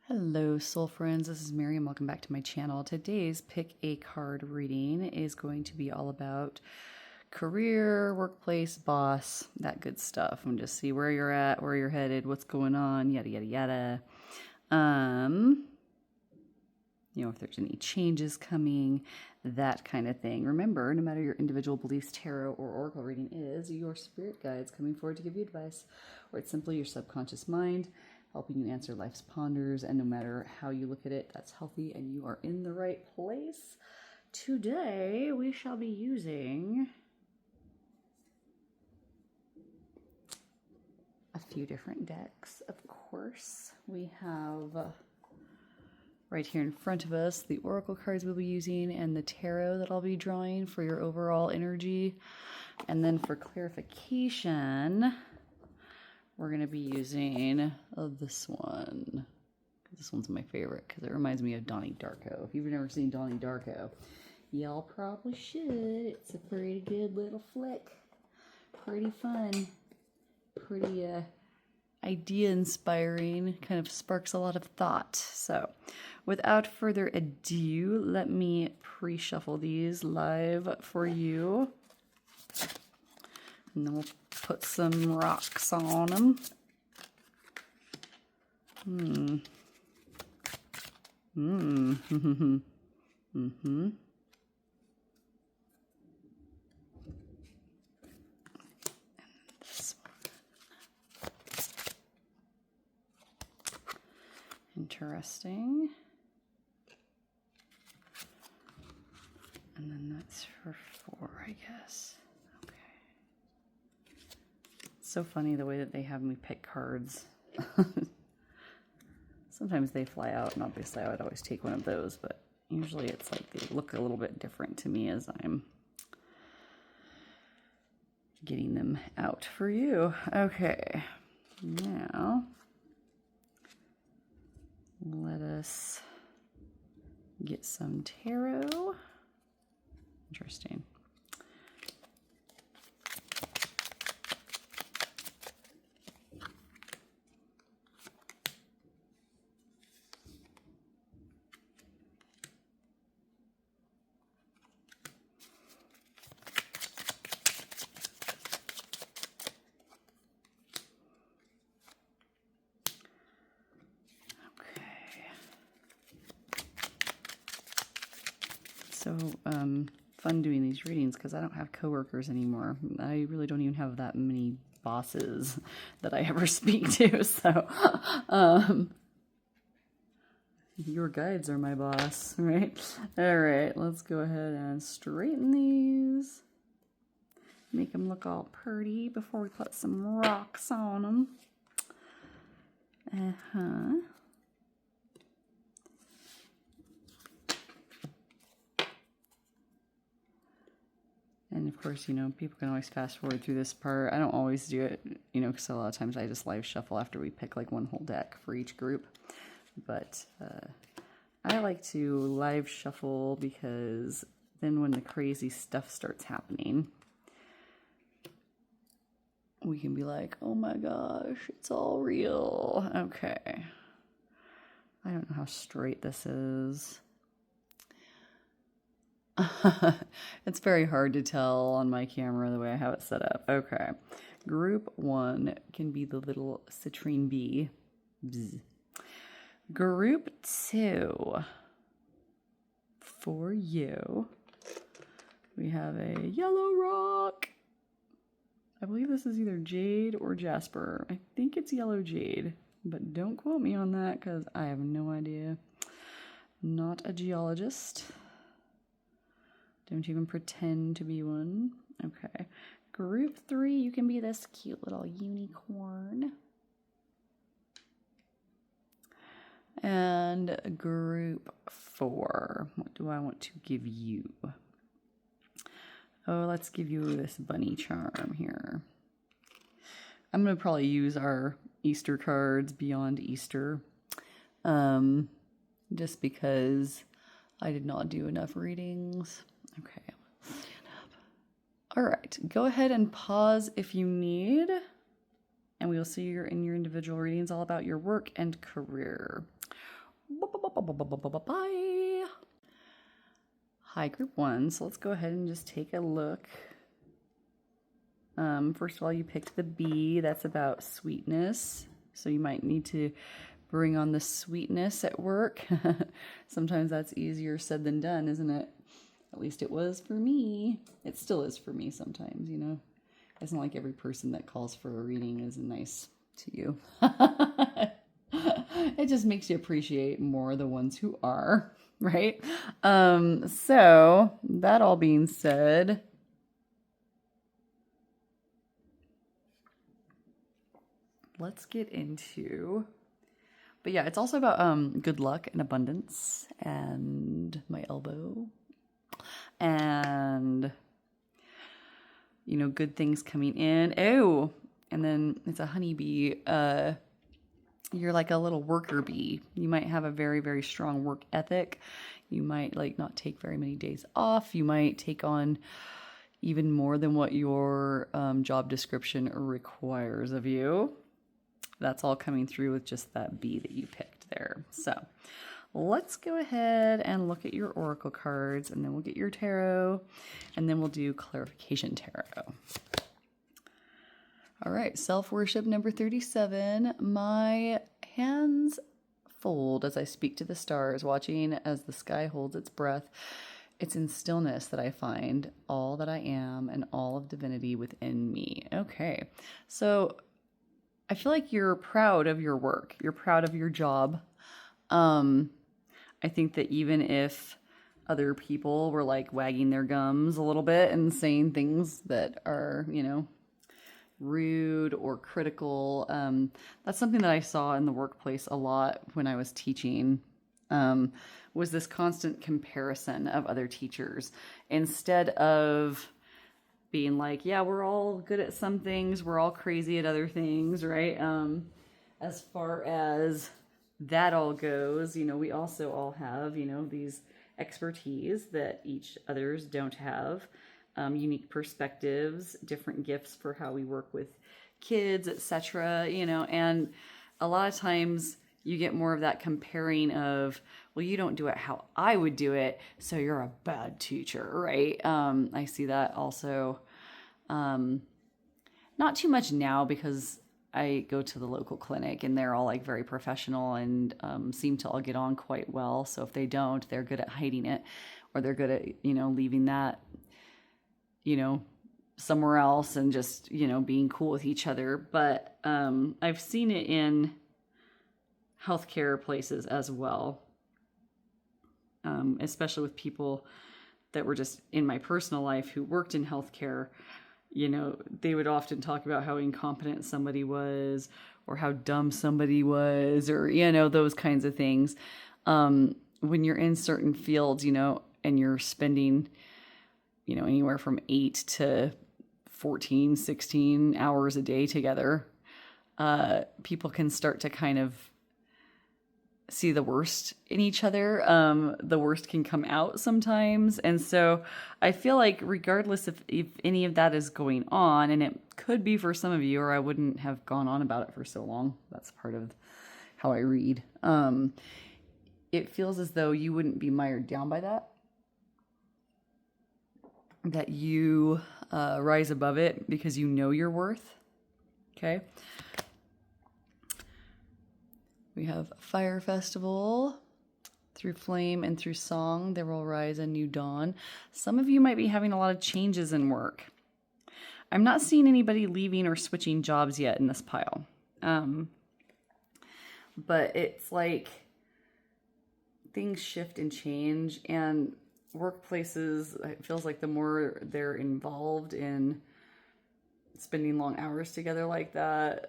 Hello, soul friends. This is Mary, and welcome back to my channel. Today's pick a card reading is going to be all about career, workplace, boss, that good stuff. And just see where you're at, where you're headed, what's going on, yada yada yada. If there's any changes coming, that kind of thing. Remember, no matter your individual beliefs, tarot or oracle reading is your spirit guides coming forward to give you advice, or it's simply your subconscious mind helping you answer life's ponders. And no matter how you look at it, that's healthy and you are in the right place. Today, we shall be using a few different decks. Of course, we have right here in front of us the oracle cards we'll be using and the tarot that I'll be drawing for your overall energy. And then for clarification, we're going to be using this one. This one's my favorite because it reminds me of Donnie Darko. If you've never seen Donnie Darko, y'all probably should. It's a pretty good little flick. Pretty fun. Pretty idea inspiring. Kind of sparks a lot of thought. So without further ado, let me pre-shuffle these live for you. And then we'll put some rocks on them. This one. Interesting. And then that's for 4, I guess. So funny the way that they have me pick cards. Sometimes they fly out, and obviously I would always take one of those, but usually it's like they look a little bit different to me as I'm getting them out for you. Okay, now let us get some tarot. Interesting. So fun doing these readings because I don't have coworkers anymore. I really don't even have that many bosses that I ever speak to. So your guides are my boss, right? All right, let's go ahead and straighten these. Make them look all pretty before we put some rocks on them. And of course, people can always fast forward through this part. I don't always do it, because a lot of times I just live shuffle after we pick like one whole deck for each group. But I like to live shuffle because then when the crazy stuff starts happening, we can be like, oh my gosh, it's all real. Okay. I don't know how straight this is. It's very hard to tell on my camera the way I have it set up. Okay. Group 1 can be the little citrine bee. Bzz. Group 2, for you, we have a yellow rock. I believe this is either jade or jasper. I think it's yellow jade, but don't quote me on that because I have no idea. Not a geologist. Don't even pretend to be one. Okay. Group 3, you can be this cute little unicorn. And group 4, what do I want to give you? Oh, let's give you this bunny charm here. I'm going to probably use our Easter cards beyond Easter. Just because I did not do enough readings. Okay, stand up. All right, go ahead and pause if you need. And we will see you in your individual readings all about your work and career. Bye. Hi, group 1. So let's go ahead and just take a look. First of all, you picked the B. That's about sweetness. So you might need to bring on the sweetness at work. Sometimes that's easier said than done, isn't it? At least it was for me. It still is for me sometimes, you know. It's not like every person that calls for a reading is nice to you. It just makes you appreciate more the ones who are, right? So that all being said, let's get into, but yeah, it's also about good luck and abundance and my elbow and, you know, good things coming in. Oh, and then it's a honeybee. You're like a little worker bee. You might have a very, very strong work ethic. You might like not take very many days off. You might take on even more than what your job description requires of you. That's all coming through with just that bee that you picked there. So let's go ahead and look at your oracle cards, and then we'll get your tarot, and then we'll do clarification tarot. All right, self-worship number 37. My hands fold as I speak to the stars, watching as the sky holds its breath. It's in stillness that I find all that I am and all of divinity within me. Okay, so I feel like you're proud of your work. You're proud of your job. I think that even if other people were like wagging their gums a little bit and saying things that are, you know, rude or critical. That's something that I saw in the workplace a lot when I was teaching, was this constant comparison of other teachers. Instead of being like, yeah, we're all good at some things, we're all crazy at other things, right? As far as that all goes, you know, we also all have, you know, these expertise that each others don't have. Unique perspectives, different gifts for how we work with kids, etc. You know, and a lot of times you get more of that comparing of, well, you don't do it how I would do it, so you're a bad teacher, right? I see that also, not too much now because I go to the local clinic and they're all like very professional and seem to all get on quite well. So if they don't, they're good at hiding it, or they're good at, you know, leaving that, you know, somewhere else and just, you know, being cool with each other. But I've seen it in healthcare places as well, especially with people that were just in my personal life who worked in healthcare. You know, they would often talk about how incompetent somebody was or how dumb somebody was, or, you know, those kinds of things. When you're in certain fields, you know, and you're spending, you know, anywhere from 8 to 14, 16 hours a day together, people can start to kind of see the worst in each other. The worst can come out sometimes. And so I feel like regardless if any of that is going on, and it could be for some of you, or I wouldn't have gone on about it for so long. That's part of how I read. It feels as though you wouldn't be mired down by that. That you rise above it because you know your worth. Okay. We have Fire Festival. Through flame and through song, there will rise a new dawn. Some of you might be having a lot of changes in work. I'm not seeing anybody leaving or switching jobs yet in this pile. But it's like things shift and change, and workplaces, it feels like the more they're involved in spending long hours together like that,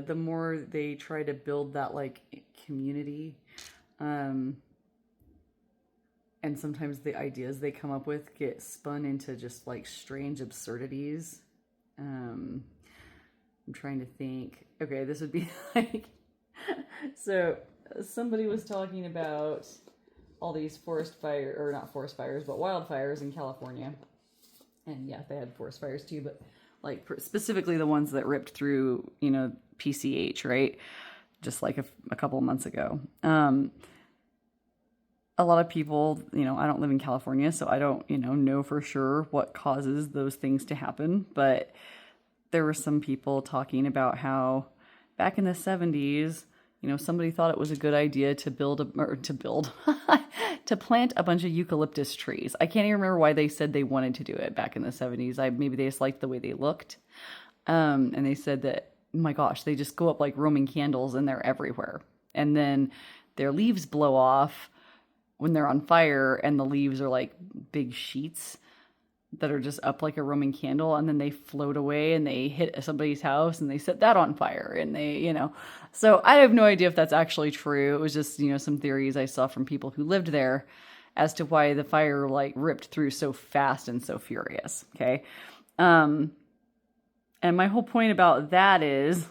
the more they try to build that like community. And sometimes the ideas they come up with get spun into just like strange absurdities. I'm trying to think. Okay, this would be like, so somebody was talking about all these forest fire, or not forest fires, but wildfires in California. And yeah, they had forest fires too, but like specifically the ones that ripped through, you know, PCH, right? Just like a couple of months ago. a lot of people, I don't live in California, so I don't, know for sure what causes those things to happen. But there were some people talking about how back in the 70s, somebody thought it was a good idea to to plant a bunch of eucalyptus trees. I can't even remember why they said they wanted to do it back in the 70s. Maybe they just liked the way they looked. And they said that, my gosh, they just go up like Roman candles and they're everywhere. And then their leaves blow off when they're on fire, and the leaves are like big sheets that are just up like a Roman candle, and then they float away and they hit somebody's house and they set that on fire, and they, so I have no idea if that's actually true. It was just, some theories I saw from people who lived there as to why the fire like ripped through so fast and so furious. Okay. And my whole point about that is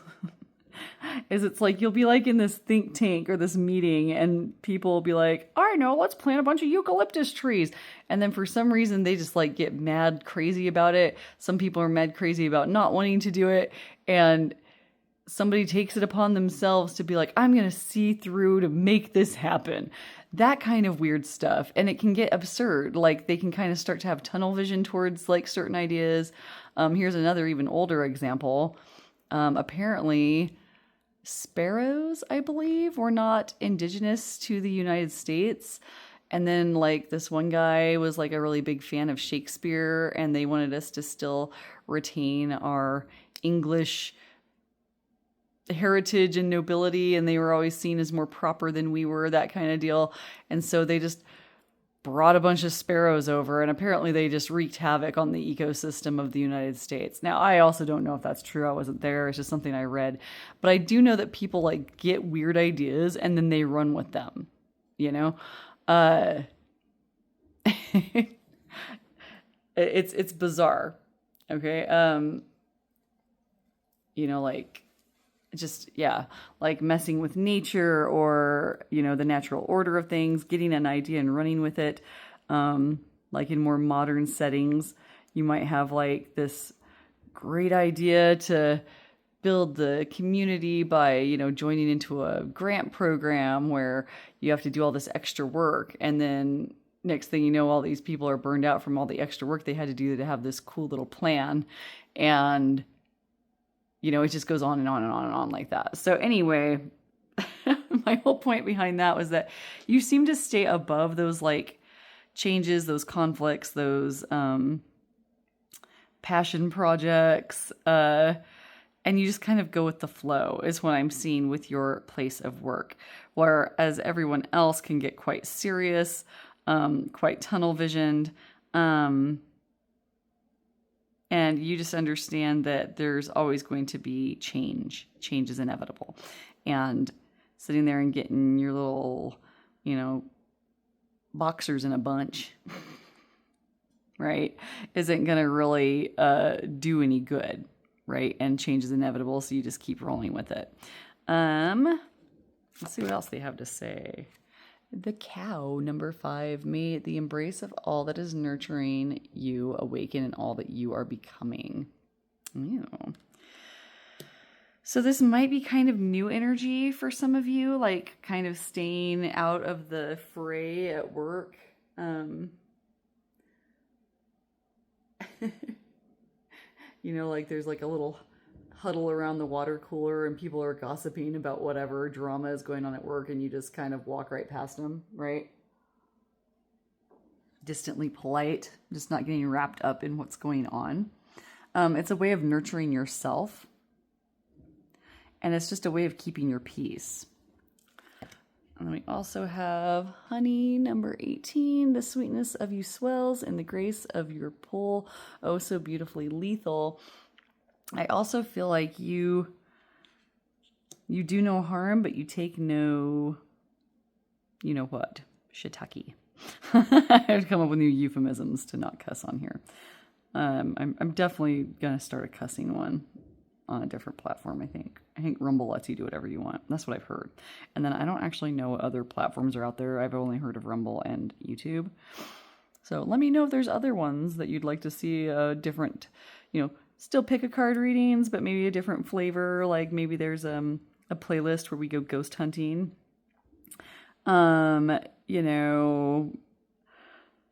it's like you'll be like in this think tank or this meeting and people will be like, I know, let's plant a bunch of eucalyptus trees. And then for some reason they just like get mad crazy about it. Some people are mad crazy about not wanting to do it. And somebody takes it upon themselves to be like, I'm going to see through to make this happen. That kind of weird stuff. And it can get absurd. Like they can kind of start to have tunnel vision towards like certain ideas. Here's another even older example. Apparently sparrows, I believe, were not indigenous to the United States. And then like this one guy was like a really big fan of Shakespeare, and they wanted us to still retain our English heritage and nobility, and they were always seen as more proper than we were, that kind of deal. And so they just brought a bunch of sparrows over, and apparently they just wreaked havoc on the ecosystem of the United States. Now, I also don't know if that's true. I wasn't there. It's just something I read. But I do know that people like get weird ideas and then they run with them, it's bizarre. Okay. Like just, yeah, like messing with nature or, the natural order of things, getting an idea and running with it. Like in more modern settings, you might have like this great idea to build the community by, joining into a grant program where you have to do all this extra work. And then next thing you know, all these people are burned out from all the extra work they had to do to have this cool little plan. And it just goes on and on and on and on like that. So anyway, my whole point behind that was that you seem to stay above those like changes, those conflicts, those passion projects, and you just kind of go with the flow is what I'm seeing with your place of work. Whereas everyone else can get quite serious, quite tunnel visioned, and you just understand that there's always going to be change. Change is inevitable. And sitting there and getting your little, boxers in a bunch, right, isn't going to really do any good, right? And change is inevitable, so you just keep rolling with it. Let's see what else they have to say. The cow, number 5, may the embrace of all that is nurturing you awaken in all that you are becoming. Ew. So this might be kind of new energy for some of you, like kind of staying out of the fray at work. Like there's like a little huddle around the water cooler and people are gossiping about whatever drama is going on at work, and you just kind of walk right past them, right? Distantly polite, just not getting wrapped up in what's going on. It's a way of nurturing yourself, and it's just a way of keeping your peace. And then we also have honey, number 18. The sweetness of you swells and the grace of your pull, oh so beautifully lethal. I also feel like you do no harm, but you take no, what, shiitake. I have to come up with new euphemisms to not cuss on here. I'm definitely going to start a cussing one on a different platform, I think. I think Rumble lets you do whatever you want. That's what I've heard. And then I don't actually know what other platforms are out there. I've only heard of Rumble and YouTube. So let me know if there's other ones that you'd like to see different, still pick a card readings, but maybe a different flavor. Like maybe there's a playlist where we go ghost hunting. You know,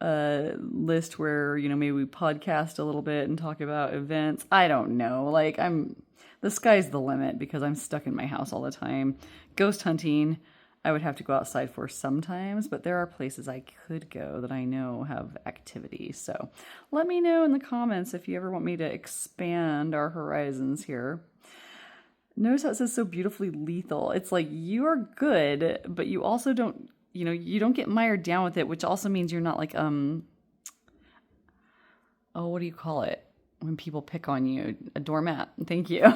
a list where, you know, maybe we podcast a little bit and talk about events. I don't know. Like, the sky's the limit because I'm stuck in my house all the time. Ghost hunting, I would have to go outside for sometimes, but there are places I could go that I know have activity. So let me know in the comments if you ever want me to expand our horizons here. Notice how it says so beautifully lethal. It's like you are good, but you also don't, you know, you don't get mired down with it, which also means you're not like, oh, what do you call it? When people pick on you, a doormat. Thank you.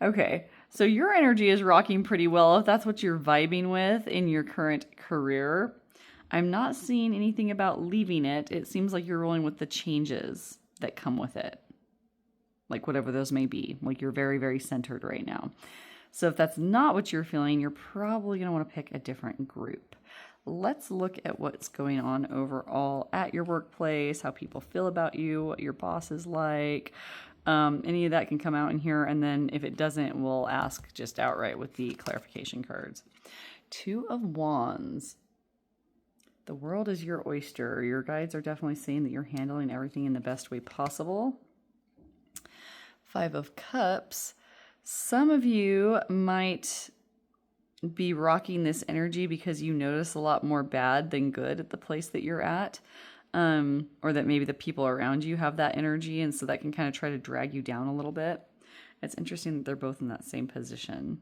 Okay, so your energy is rocking pretty well if that's what you're vibing with in your current career. I'm not seeing anything about leaving it. It seems like you're rolling with the changes that come with it, like whatever those may be. Like you're very, very centered right now. So if that's not what you're feeling, you're probably going to want to pick a different group. Let's look at what's going on overall at your workplace, how people feel about you, what your boss is like. Any of that can come out in here. And then if it doesn't, we'll ask just outright with the clarification cards. 2 of Wands. The world is your oyster. Your guides are definitely saying that you're handling everything in the best way possible. 5 of Cups. Some of you might be rocking this energy because you notice a lot more bad than good at the place that you're at. Or that maybe the people around you have that energy, and so that can kind of try to drag you down a little bit. It's interesting that they're both in that same position.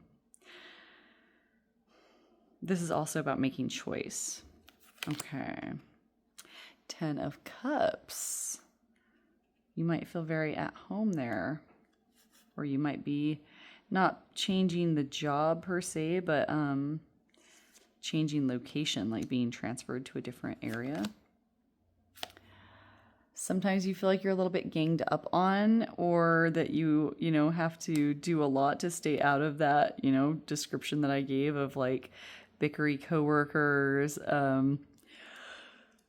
This is also about making choice. Okay. 10 of Cups. You might feel very at home there. Or you might be not changing the job per se, but changing location, like being transferred to a different area. Sometimes you feel like you're a little bit ganged up on, or that you know, have to do a lot to stay out of that, you know, description that I gave of like bickery coworkers.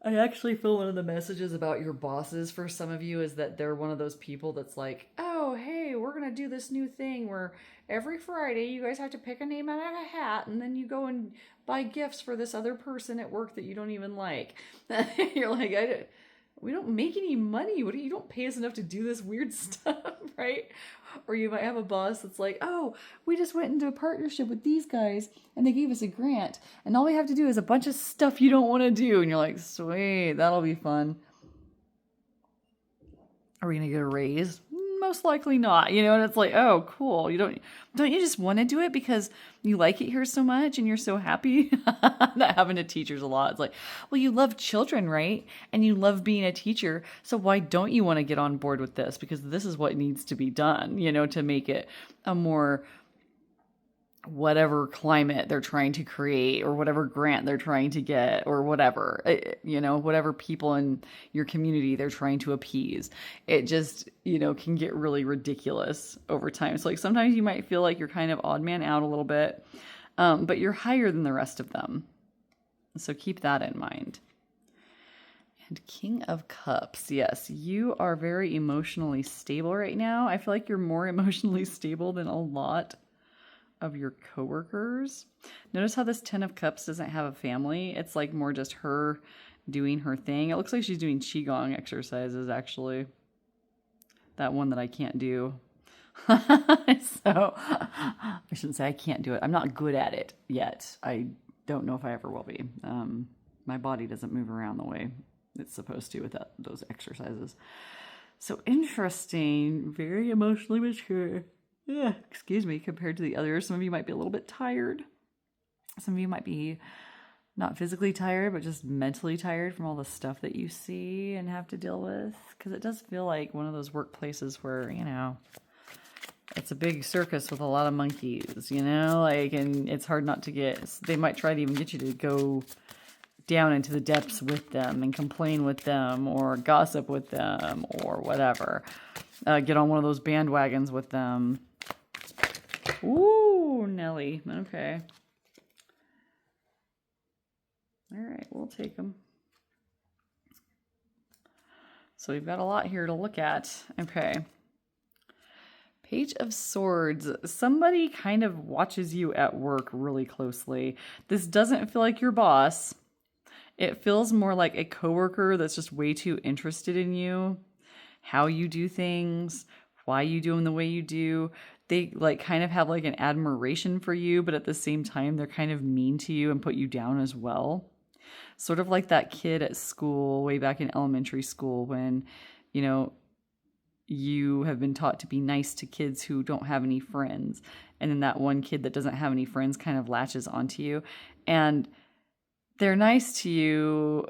I actually feel one of the messages about your bosses for some of you is that they're one of those people that's like, oh, hey, we're going to do this new thing where every Friday you guys have to pick a name out of a hat and then you go and buy gifts for this other person at work that you don't even like. You're like, we don't make any money. You don't pay us enough to do this weird stuff, right? Or you might have a boss that's like, oh, we just went into a partnership with these guys and they gave us a grant and all we have to do is a bunch of stuff you don't want to do. And you're like, sweet, that'll be fun. Are we going to get a raise? Most likely not, you know, and it's like, oh, cool. Don't you just want to do it because you like it here so much and you're so happy? That happened to teachers a lot. It's like, well, you love children, right? And you love being a teacher. So why don't you want to get on board with this? Because this is what needs to be done, you know, to make it a more whatever climate they're trying to create or whatever grant they're trying to get or whatever, you know, whatever people in your community they're trying to appease. It just, you know, can get really ridiculous over time. So like sometimes you might feel like you're kind of odd man out a little bit, but you're higher than the rest of them. So keep that in mind. And King of Cups. Yes, you are very emotionally stable right now. I feel like you're more emotionally stable than a lot of your coworkers. Notice how this 10 of Cups doesn't have a family. It's like more just her doing her thing. It looks like she's doing Qigong exercises, actually. That one that I can't do. So, I shouldn't say I can't do it. I'm not good at it yet. I don't know if I ever will be. My body doesn't move around the way it's supposed to with those exercises. So interesting. Very emotionally mature. Yeah, excuse me, compared to the others. Some of you might be a little bit tired. Some of you might be not physically tired, but just mentally tired from all the stuff that you see and have to deal with. Because it does feel like one of those workplaces where, you know, it's a big circus with a lot of monkeys, you know? Like, and it's hard not to get, they might try to even get you to go down into the depths with them and complain with them or gossip with them or whatever. Get on one of those bandwagons with them. Ooh, Nelly. Okay. All right, we'll take them. So we've got a lot here to look at. Okay. Page of Swords. Somebody kind of watches you at work really closely. This doesn't feel like your boss. It feels more like a coworker that's just way too interested in you, how you do things, why you do them the way you do. They like kind of have like an admiration for you, but at the same time, they're kind of mean to you and put you down as well. Sort of like that kid at school, way back in elementary school, when, you know, you have been taught to be nice to kids who don't have any friends. And then that one kid that doesn't have any friends kind of latches onto you. And they're nice to you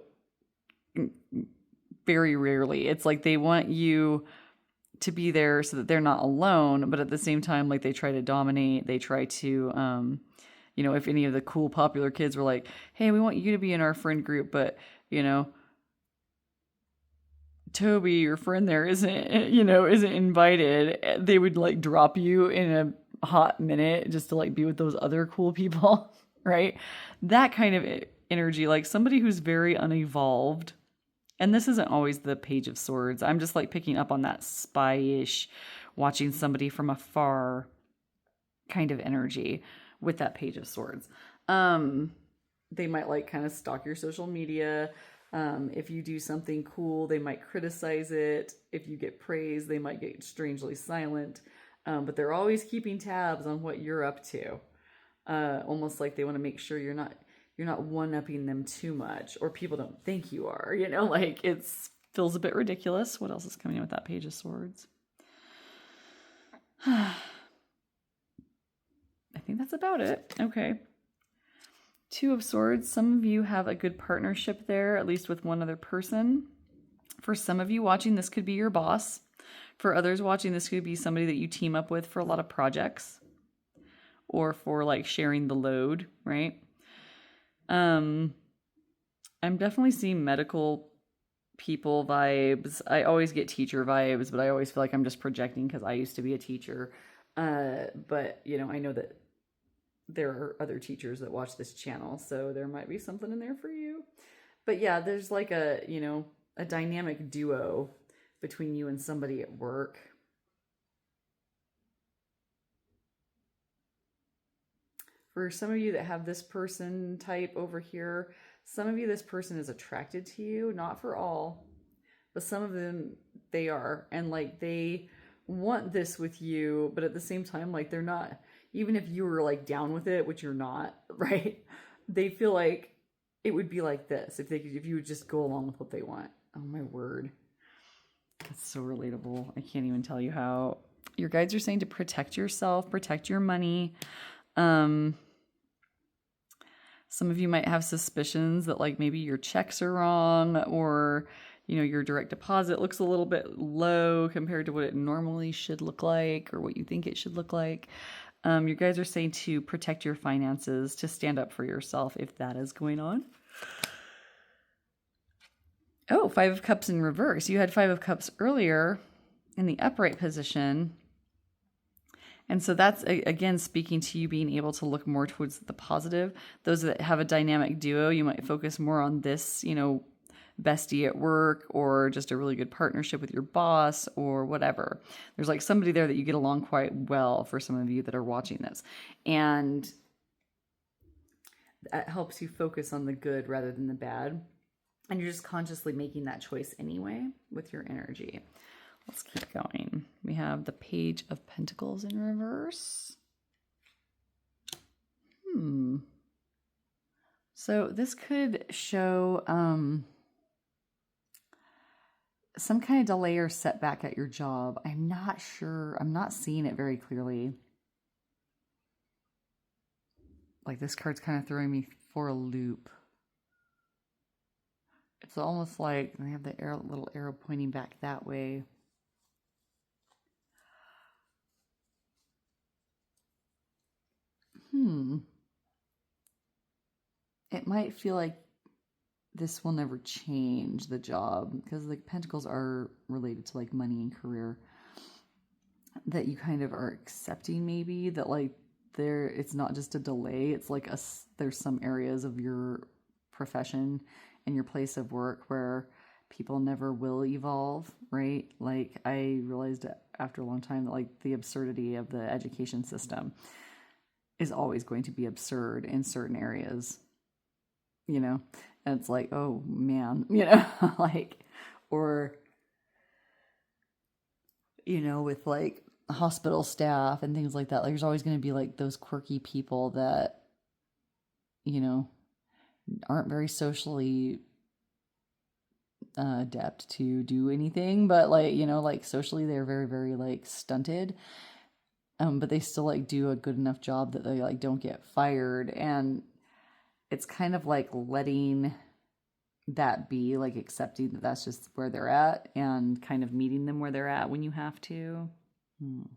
very rarely. It's like they want you to be there so that they're not alone, but at the same time, like they try to dominate. They try to, you know, if any of the cool popular kids were like, hey, we want you to be in our friend group, but, you know, Toby, your friend there, isn't invited, they would like drop you in a hot minute just to like be with those other cool people, right? That kind of energy, like somebody who's very unevolved. And this isn't always the Page of Swords. I'm just like picking up on that spy-ish, watching somebody from afar kind of energy with that Page of Swords. They might like kind of stalk your social media. If you do something cool, they might criticize it. If you get praise, they might get strangely silent. But they're always keeping tabs on what you're up to. Almost like they want to make sure you're not one-upping them too much, or people don't think you are, you know, like it feels a bit ridiculous. What else is coming in with that Page of Swords? I think that's about it. Okay. Two of Swords. Some of you have a good partnership there, at least with one other person. For some of you watching, this could be your boss. For others watching, this could be somebody that you team up with for a lot of projects or for like sharing the load, right? I'm definitely seeing medical people vibes. I always get teacher vibes, but I always feel like I'm just projecting because I used to be a teacher. But, you know, I know that there are other teachers that watch this channel, so there might be something in there for you. But yeah, there's like a, you know, a dynamic duo between you and somebody at work. For some of you that have this person type over here, some of you, this person is attracted to you, not for all, but some of them, they are. And like, they want this with you, but at the same time, like they're not, even if you were like down with it, which you're not, right? They feel like it would be like this if you would just go along with what they want. Oh my word. That's so relatable. I can't even tell you how. Your guides are saying to protect yourself, protect your money. Some of you might have suspicions that like maybe your checks are wrong, or, you know, your direct deposit looks a little bit low compared to what it normally should look like, or what you think it should look like. Your guides are saying to protect your finances, to stand up for yourself if that is going on. Oh, Five of Cups in reverse. You had Five of Cups earlier in the upright position. And so that's, again, speaking to you being able to look more towards the positive. Those that have a dynamic duo, you might focus more on this, you know, bestie at work, or just a really good partnership with your boss, or whatever. There's like somebody there that you get along quite well for some of you that are watching this. And that helps you focus on the good rather than the bad. And you're just consciously making that choice anyway with your energy. Let's keep going. We have the Page of Pentacles in reverse. So this could show some kind of delay or setback at your job. I'm not sure. I'm not seeing it very clearly. Like this card's kind of throwing me for a loop. It's almost like they have the little arrow pointing back that way. It might feel like this will never change, the job, because like pentacles are related to like money and career, that you kind of are accepting maybe that like it's not just a delay. It's like there's some areas of your profession and your place of work where people never will evolve, right? Like I realized after a long time, like the absurdity of the education system is always going to be absurd in certain areas, you know? And it's like, oh man, you know, like, or, you know, with like hospital staff and things like that, like there's always going to be like those quirky people that, you know, aren't very socially adept to do anything, but like, you know, like socially they're very, very like stunted. But they still like do a good enough job that they like don't get fired. And it's kind of like letting that be, like accepting that that's just where they're at and kind of meeting them where they're at when you have to. And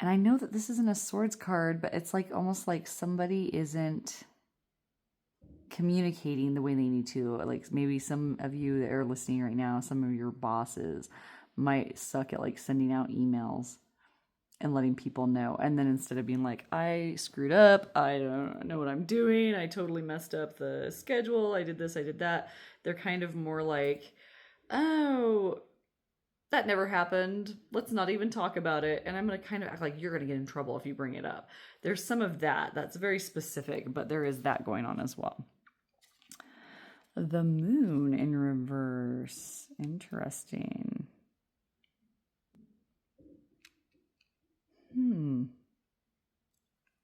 I know that this isn't a swords card, but it's like almost like somebody isn't communicating the way they need to. Like maybe some of you that are listening right now, some of your bosses might suck at like sending out emails and letting people know. And then instead of being like, I screwed up, I don't know what I'm doing, I totally messed up the schedule, I did this, I did that, they're kind of more like, oh, that never happened, let's not even talk about it, and I'm going to kind of act like you're going to get in trouble if you bring it up. There's some of that that's very specific, but there is that going on as well. The moon in reverse. Interesting.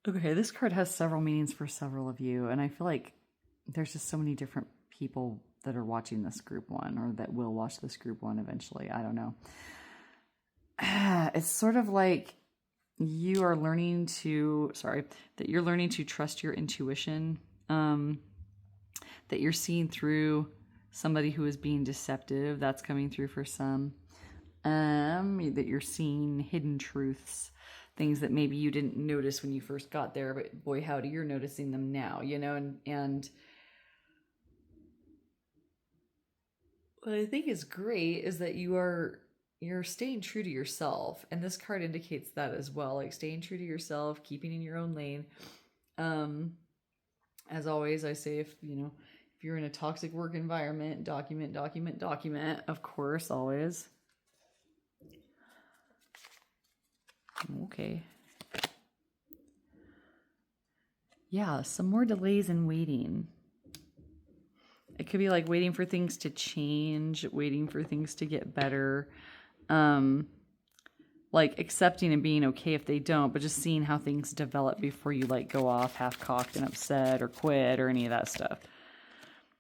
Okay, this card has several meanings for several of you, and I feel like there's just so many different people that are watching this group one, or that will watch this group one eventually. I don't know. It's sort of like you are learning to, that you're learning to trust your intuition, that you're seeing through somebody who is being deceptive. That's coming through for some. That you're seeing hidden truths, things that maybe you didn't notice when you first got there, but boy howdy, you're noticing them now, you know. And what I think is great is that you're staying true to yourself, and this card indicates that as well, like staying true to yourself, keeping in your own lane. As always, I say, if you're in a toxic work environment, document, of course, always. Okay. Yeah, some more delays in waiting. It could be like waiting for things to change, waiting for things to get better. Like accepting and being okay if they don't, but just seeing how things develop before you like go off half-cocked and upset or quit or any of that stuff.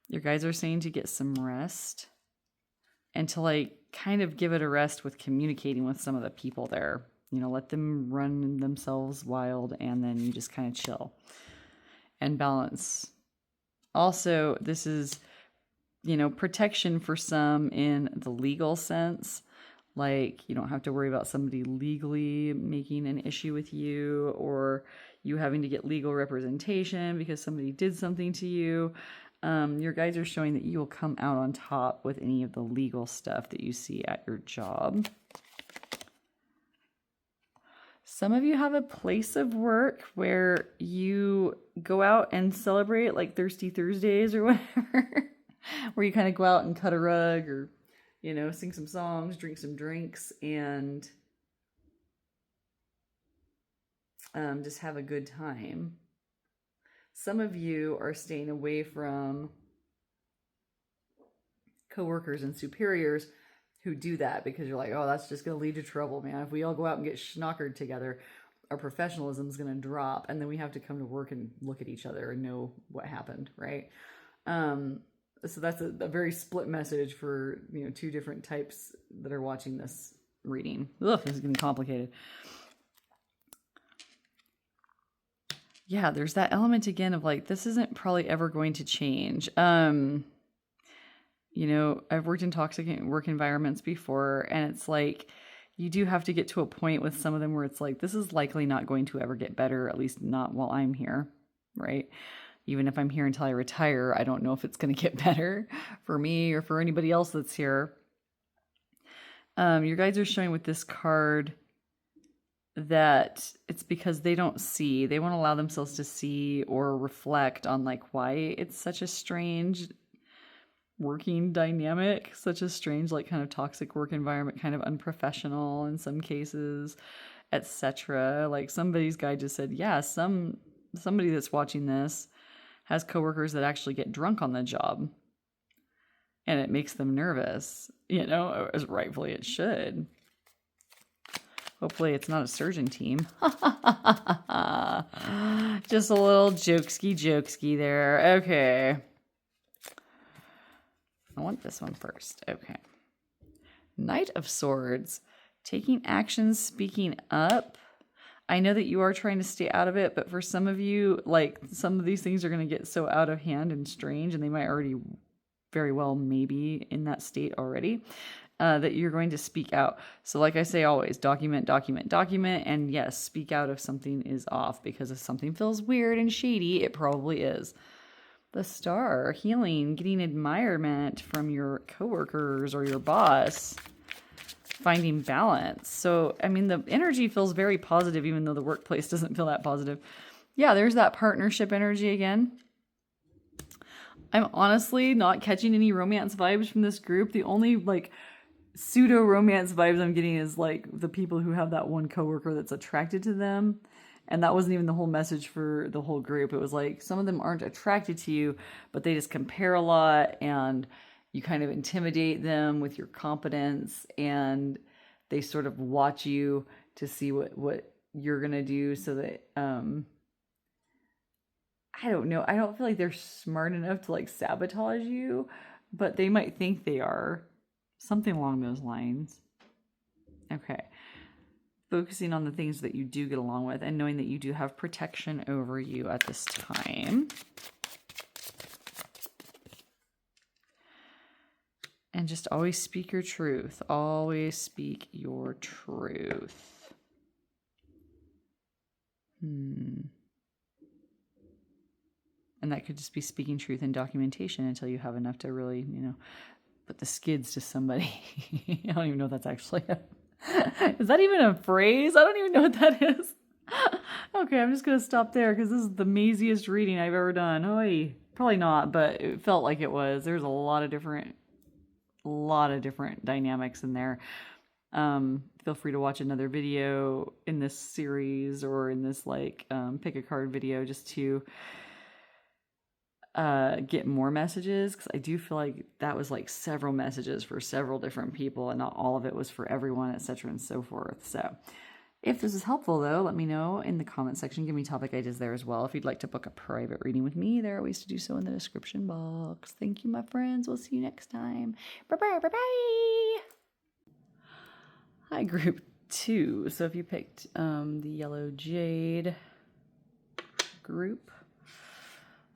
Your guys are saying to get some rest and to like kind of give it a rest with communicating with some of the people there. Let them run themselves wild, and then you just kind of chill and balance. Also, this is, protection for some in the legal sense. Like, you don't have to worry about somebody legally making an issue with you, or you having to get legal representation because somebody did something to you. Your guides are showing that you will come out on top with any of the legal stuff that you see at your job. Some of you have a place of work where you go out and celebrate, like Thirsty Thursdays or whatever, where you kind of go out and cut a rug or, sing some songs, drink some drinks, and just have a good time. Some of you are staying away from coworkers and superiors who do that because you're like, oh, that's just going to lead to trouble, man. If we all go out and get schnockered together, our professionalism is going to drop, and then we have to come to work and look at each other and know what happened, right? So that's a very split message for, two different types that are watching this reading. Ugh, this is getting complicated. Yeah, there's that element again of like, this isn't probably ever going to change. I've worked in toxic work environments before, and it's like, you do have to get to a point with some of them where it's like, this is likely not going to ever get better, at least not while I'm here, right? Even if I'm here until I retire, I don't know if it's going to get better for me or for anybody else that's here. Your guides are showing with this card that it's because they won't allow themselves to see or reflect on like why it's such a strange working dynamic, such a strange, like kind of toxic work environment, kind of unprofessional in some cases, etc. Like somebody's guide just said, yeah, somebody that's watching this has coworkers that actually get drunk on the job, and it makes them nervous, as rightfully it should. Hopefully it's not a surgeon team. Just a little jokesky there. Okay. I want this one first. Okay. Knight of Swords. Taking actions, speaking up. I know that you are trying to stay out of it, but for some of you, like some of these things are going to get so out of hand and strange, and they might already very well maybe in that state already, that you're going to speak out. So like I say always, document, and yes, speak out if something is off, because if something feels weird and shady, it probably is. The Star, healing, getting admirement from your coworkers or your boss, finding balance. So, I mean, the energy feels very positive, even though the workplace doesn't feel that positive. Yeah, there's that partnership energy again. I'm honestly not catching any romance vibes from this group. The only like pseudo romance vibes I'm getting is like the people who have that one coworker that's attracted to them. And that wasn't even the whole message for the whole group. It was like some of them aren't attracted to you, but they just compare a lot, and you kind of intimidate them with your competence, and they sort of watch you to see what you're going to do, so that, I don't know. I don't feel like they're smart enough to like sabotage you, but they might think they are. Something along those lines. Okay. Focusing on the things that you do get along with, and knowing that you do have protection over you at this time. And just always speak your truth. Always speak your truth. And that could just be speaking truth in documentation until you have enough to really, put the skids to somebody. I don't even know if that's actually is that even a phrase? I don't even know what that is. Okay, I'm just going to stop there because this is the maziest reading I've ever done. Oy. Probably not, but it felt like it was. There's a lot of different dynamics in there. Feel free to watch another video in this series or in this pick a card video just to get more messages, because I do feel like that was like several messages for several different people, and not all of it was for everyone, etc. and so forth. So if this is helpful, though, let me know in the comment section. Give me topic ideas there as well. If you'd like to book a private reading with me, there are ways to do so in the description box. Thank you, my friends. We'll see you next time. Bye-bye. Hi, group 2. So if you picked the Yellow Jade group,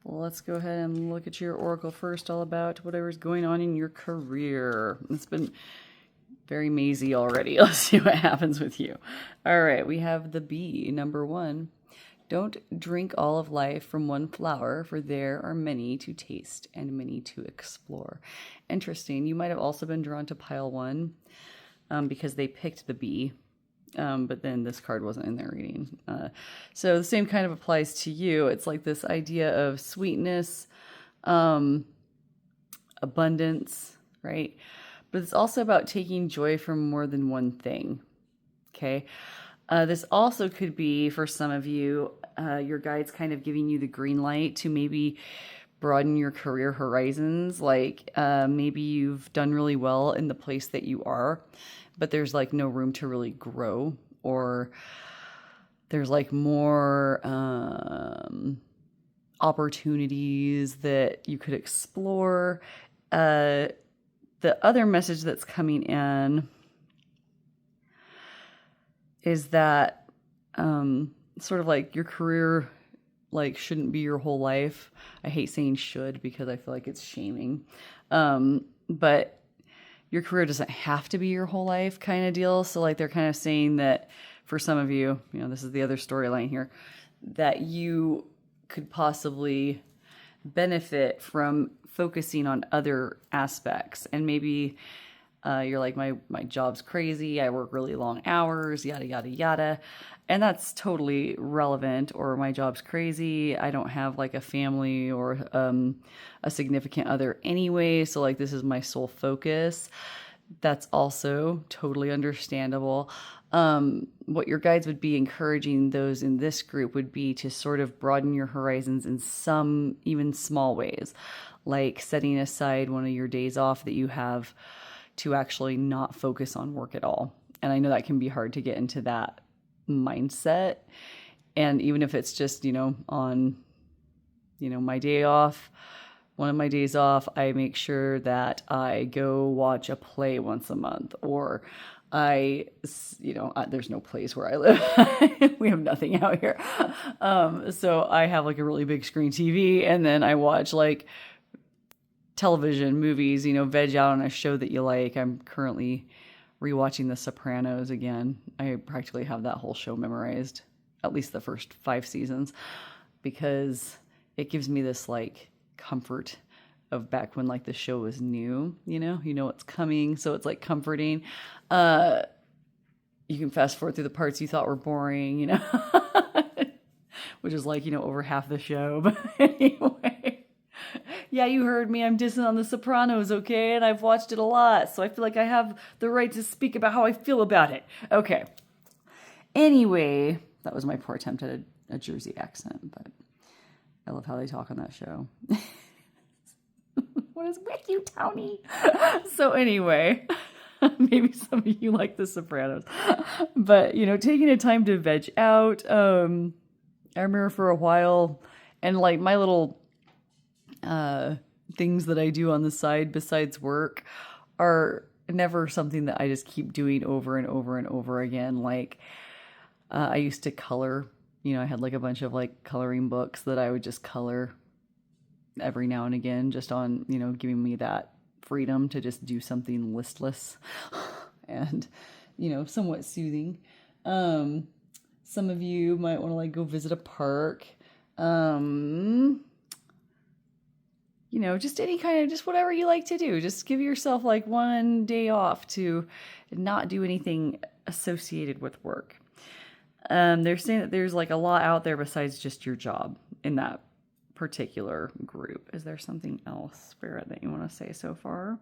let's go ahead and look at your oracle first, all about whatever's going on in your career. It's been very mazy already. Let's see what happens with you. All right, we have the bee, number 1. Don't drink all of life from one flower, for there are many to taste and many to explore. Interesting. You might have also been drawn to pile 1 because they picked the bee. But then this card wasn't in their reading. So the same kind of applies to you. It's like this idea of sweetness, abundance, right? But it's also about taking joy from more than one thing, okay? This also could be, for some of you, your guides kind of giving you the green light to maybe broaden your career horizons. Like maybe you've done really well in the place that you are, but there's like no room to really grow, or there's like more opportunities that you could explore. The other message that's coming in is that sort of like your career like shouldn't be your whole life. I hate saying should because I feel like it's shaming. But your career doesn't have to be your whole life kind of deal. So like they're kind of saying that for some of you, this is the other storyline here, that you could possibly benefit from focusing on other aspects. And maybe You're like, my job's crazy. I work really long hours, yada, yada, yada. And that's totally relevant. Or my job's crazy. I don't have like a family or a significant other anyway. So like, this is my sole focus. That's also totally understandable. What your guides would be encouraging those in this group would be to sort of broaden your horizons in some even small ways, like setting aside one of your days off that you have to actually not focus on work at all. And I know that can be hard to get into that mindset. And even if it's just, on, my day off, one of my days off, I make sure that I go watch a play once a month, or there's no place where I live. We have nothing out here. So I have like a really big screen TV, and then I watch like television, movies, veg out on a show that you like. I'm currently rewatching The Sopranos again. I practically have that whole show memorized, at least the first 5 seasons, because it gives me this like comfort of back when like the show was new, you know what's coming. So it's like comforting. You can fast forward through the parts you thought were boring, which is like, over half the show. But anyway, yeah, you heard me. I'm dissing on The Sopranos, okay? And I've watched it a lot, so I feel like I have the right to speak about how I feel about it. Okay. Anyway, that was my poor attempt at a Jersey accent, but I love how they talk on that show. What is with you, Tony? So anyway, maybe some of you like The Sopranos, but taking a time to veg out. I remember for a while, and like my little things that I do on the side besides work are never something that I just keep doing over and over and over again. Like I used to color. I had like a bunch of like coloring books that I would just color every now and again, just on, giving me that freedom to just do something listless and, somewhat soothing. Some of you might want to like go visit a park. Just any kind of, just whatever you like to do. Just give yourself like one day off to not do anything associated with work. They're saying that there's like a lot out there besides just your job in that particular group. Is there something else, Spirit, that you want to say so far?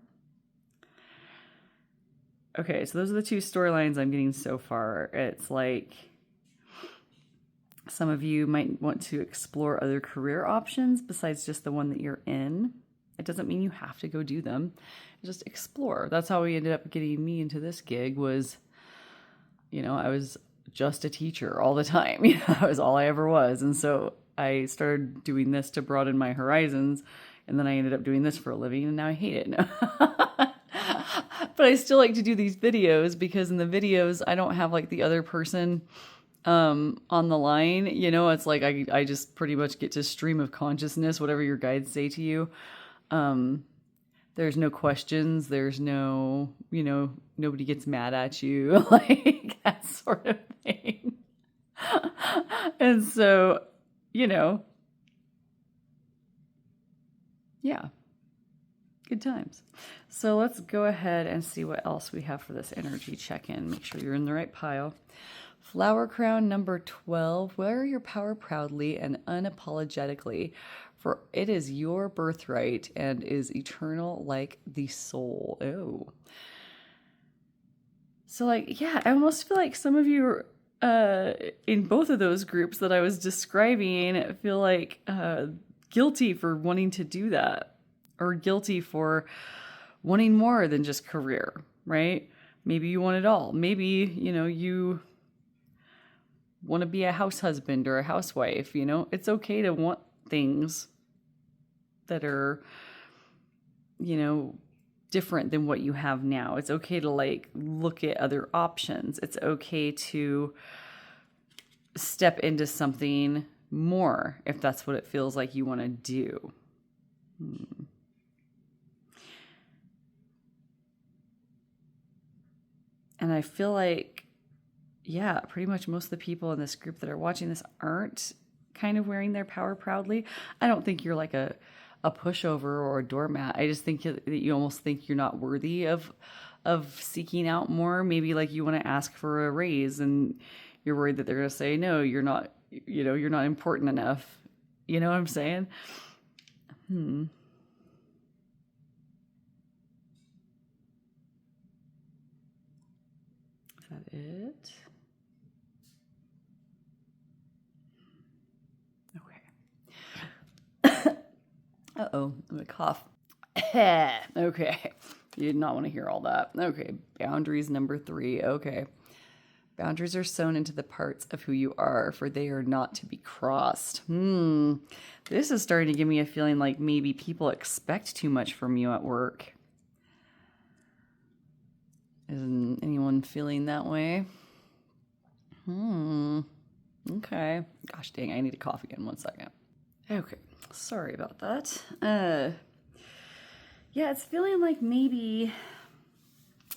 Okay, so those are the 2 storylines I'm getting so far. It's like some of you might want to explore other career options besides just the one that you're in. It doesn't mean you have to go do them. Just explore. That's how we ended up getting me into this gig was, I was just a teacher all the time. That was all I ever was. And so I started doing this to broaden my horizons, and then I ended up doing this for a living, and now I hate it. But I still like to do these videos because in the videos, I don't have like the other person on the line. It's like I just pretty much get to stream of consciousness, whatever your guides say to you. There's no questions. There's no, nobody gets mad at you, like that sort of thing. And so, yeah, good times. So let's go ahead and see what else we have for this energy check-in. Make sure you're in the right pile. Flower crown number 12. Wear your power proudly and unapologetically, for it is your birthright and is eternal like the soul. Oh. So like, yeah, I almost feel like some of you in both of those groups that I was describing feel like guilty for wanting to do that, or guilty for wanting more than just career, right? Maybe you want it all. Maybe, you want to be a house husband or a housewife. It's okay to want things that are, different than what you have now. It's okay to like look at other options. It's okay to step into something more if that's what it feels like you want to do. And I feel like, yeah, pretty much most of the people in this group that are watching this aren't kind of wearing their power proudly. I don't think you're like a pushover or a doormat. I just think that you almost think you're not worthy of of seeking out more. Maybe like you want to ask for a raise and you're worried that they're going to say, no, you're not, you're not important enough. You know what I'm saying? Is that it? Okay. Uh-oh, I'm going to cough. Okay. You did not want to hear all that. Okay. Boundaries number 3. Okay. Boundaries are sewn into the parts of who you are, for they are not to be crossed. This is starting to give me a feeling like maybe people expect too much from you at work. Isn't anyone feeling that way? Okay. Gosh dang, I need to cough again. 1 second. Okay. Sorry about that. Yeah, it's feeling like maybe...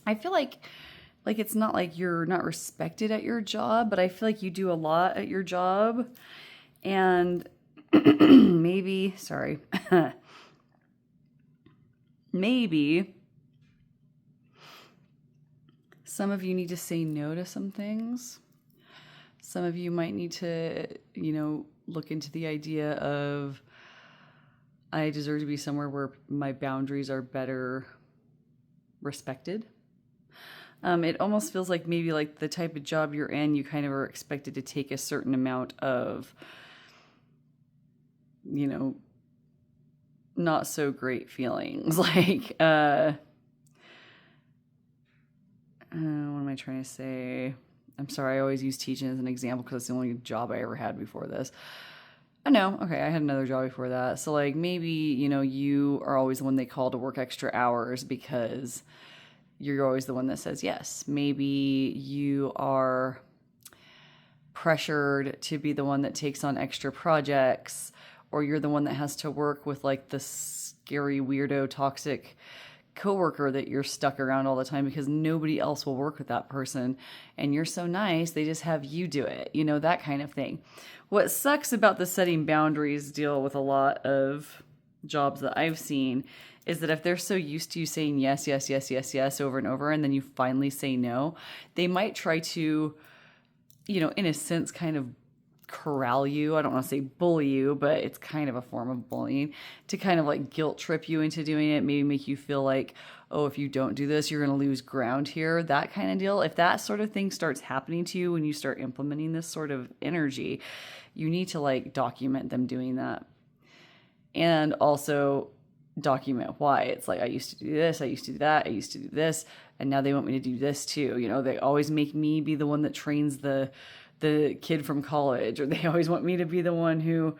I feel like it's not like you're not respected at your job, but I feel like you do a lot at your job. And maybe, sorry, maybe some of you need to say no to some things. Some of you might need to, look into the idea of, I deserve to be somewhere where my boundaries are better respected. It almost feels like maybe like the type of job you're in, you kind of are expected to take a certain amount of, not so great feelings. Like, what am I trying to say? I'm sorry, I always use teaching as an example because it's the only job I ever had before this. Oh, no. Okay, I had another job before that. So, like, maybe, you are always the one they call to work extra hours because you're always the one that says yes. Maybe you are pressured to be the one that takes on extra projects, or you're the one that has to work with, like, the scary, weirdo, toxic coworker that you're stuck around all the time because nobody else will work with that person and you're so nice they just have you do it, that kind of thing. What sucks about the setting boundaries deal with a lot of jobs that I've seen is that if they're so used to you saying yes, yes, yes, yes, yes over and over, and then you finally say no, they might try to, in a sense, kind of corral you. I don't want to say bully you, but it's kind of a form of bullying to kind of like guilt trip you into doing it, maybe make you feel like, oh, if you don't do this, you're going to lose ground here, that kind of deal. If that sort of thing starts happening to you when you start implementing this sort of energy, you need to like document them doing that. And also document why. It's like, I used to do this, I used to do that, I used to do this, and now they want me to do this too. They always make me be the one that trains the kid from college, or they always want me to be the one who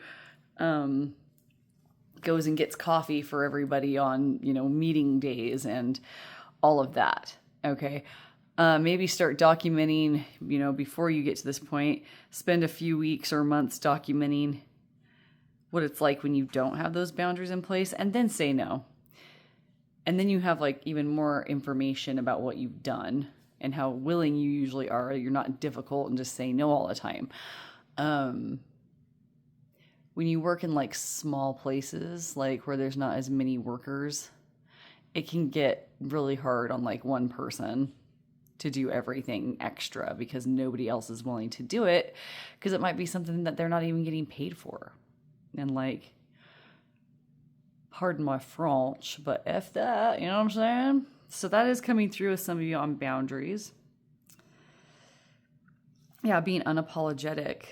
goes and gets coffee for everybody on, meeting days and all of that. Okay. Maybe start documenting, before you get to this point, spend a few weeks or months documenting what it's like when you don't have those boundaries in place, and then say no. And then you have like even more information about what you've done and how willing you usually are. You're not difficult and just say no all the time. When you work in like small places, like where there's not as many workers, it can get really hard on like one person to do everything extra because nobody else is willing to do it because it might be something that they're not even getting paid for. And like, pardon my French, but F that, you know what I'm saying? So that is coming through with some of you on boundaries. Yeah, being unapologetic.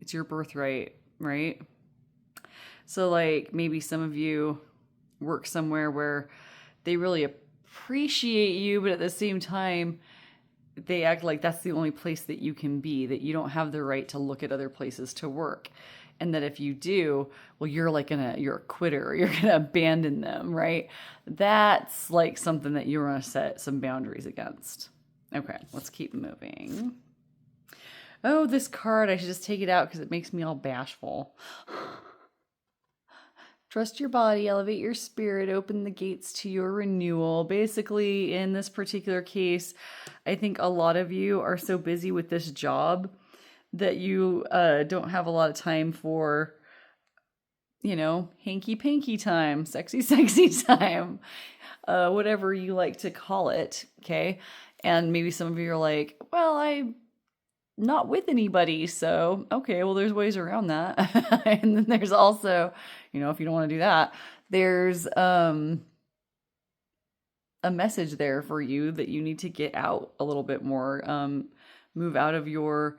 It's your birthright, right? So like maybe some of you work somewhere where they really appreciate you, but at the same time, they act like that's the only place that you can be, that you don't have the right to look at other places to work. And that if you do, well, you're a quitter, you're gonna abandon them, right? That's like something that you want to set some boundaries against. Okay, let's keep moving. Oh, this card, I should just take it out because it makes me all bashful. Trust your body, elevate your spirit, open the gates to your renewal. Basically, in this particular case, I think a lot of you are so busy with this job that you don't have a lot of time for hanky-panky time, sexy time, whatever you like to call it, okay? And maybe some of you are like, well, I'm not with anybody, so okay, well, there's ways around that. And then there's also, if you don't want to do that, there's a message there for you that you need to get out a little bit more. Move out of your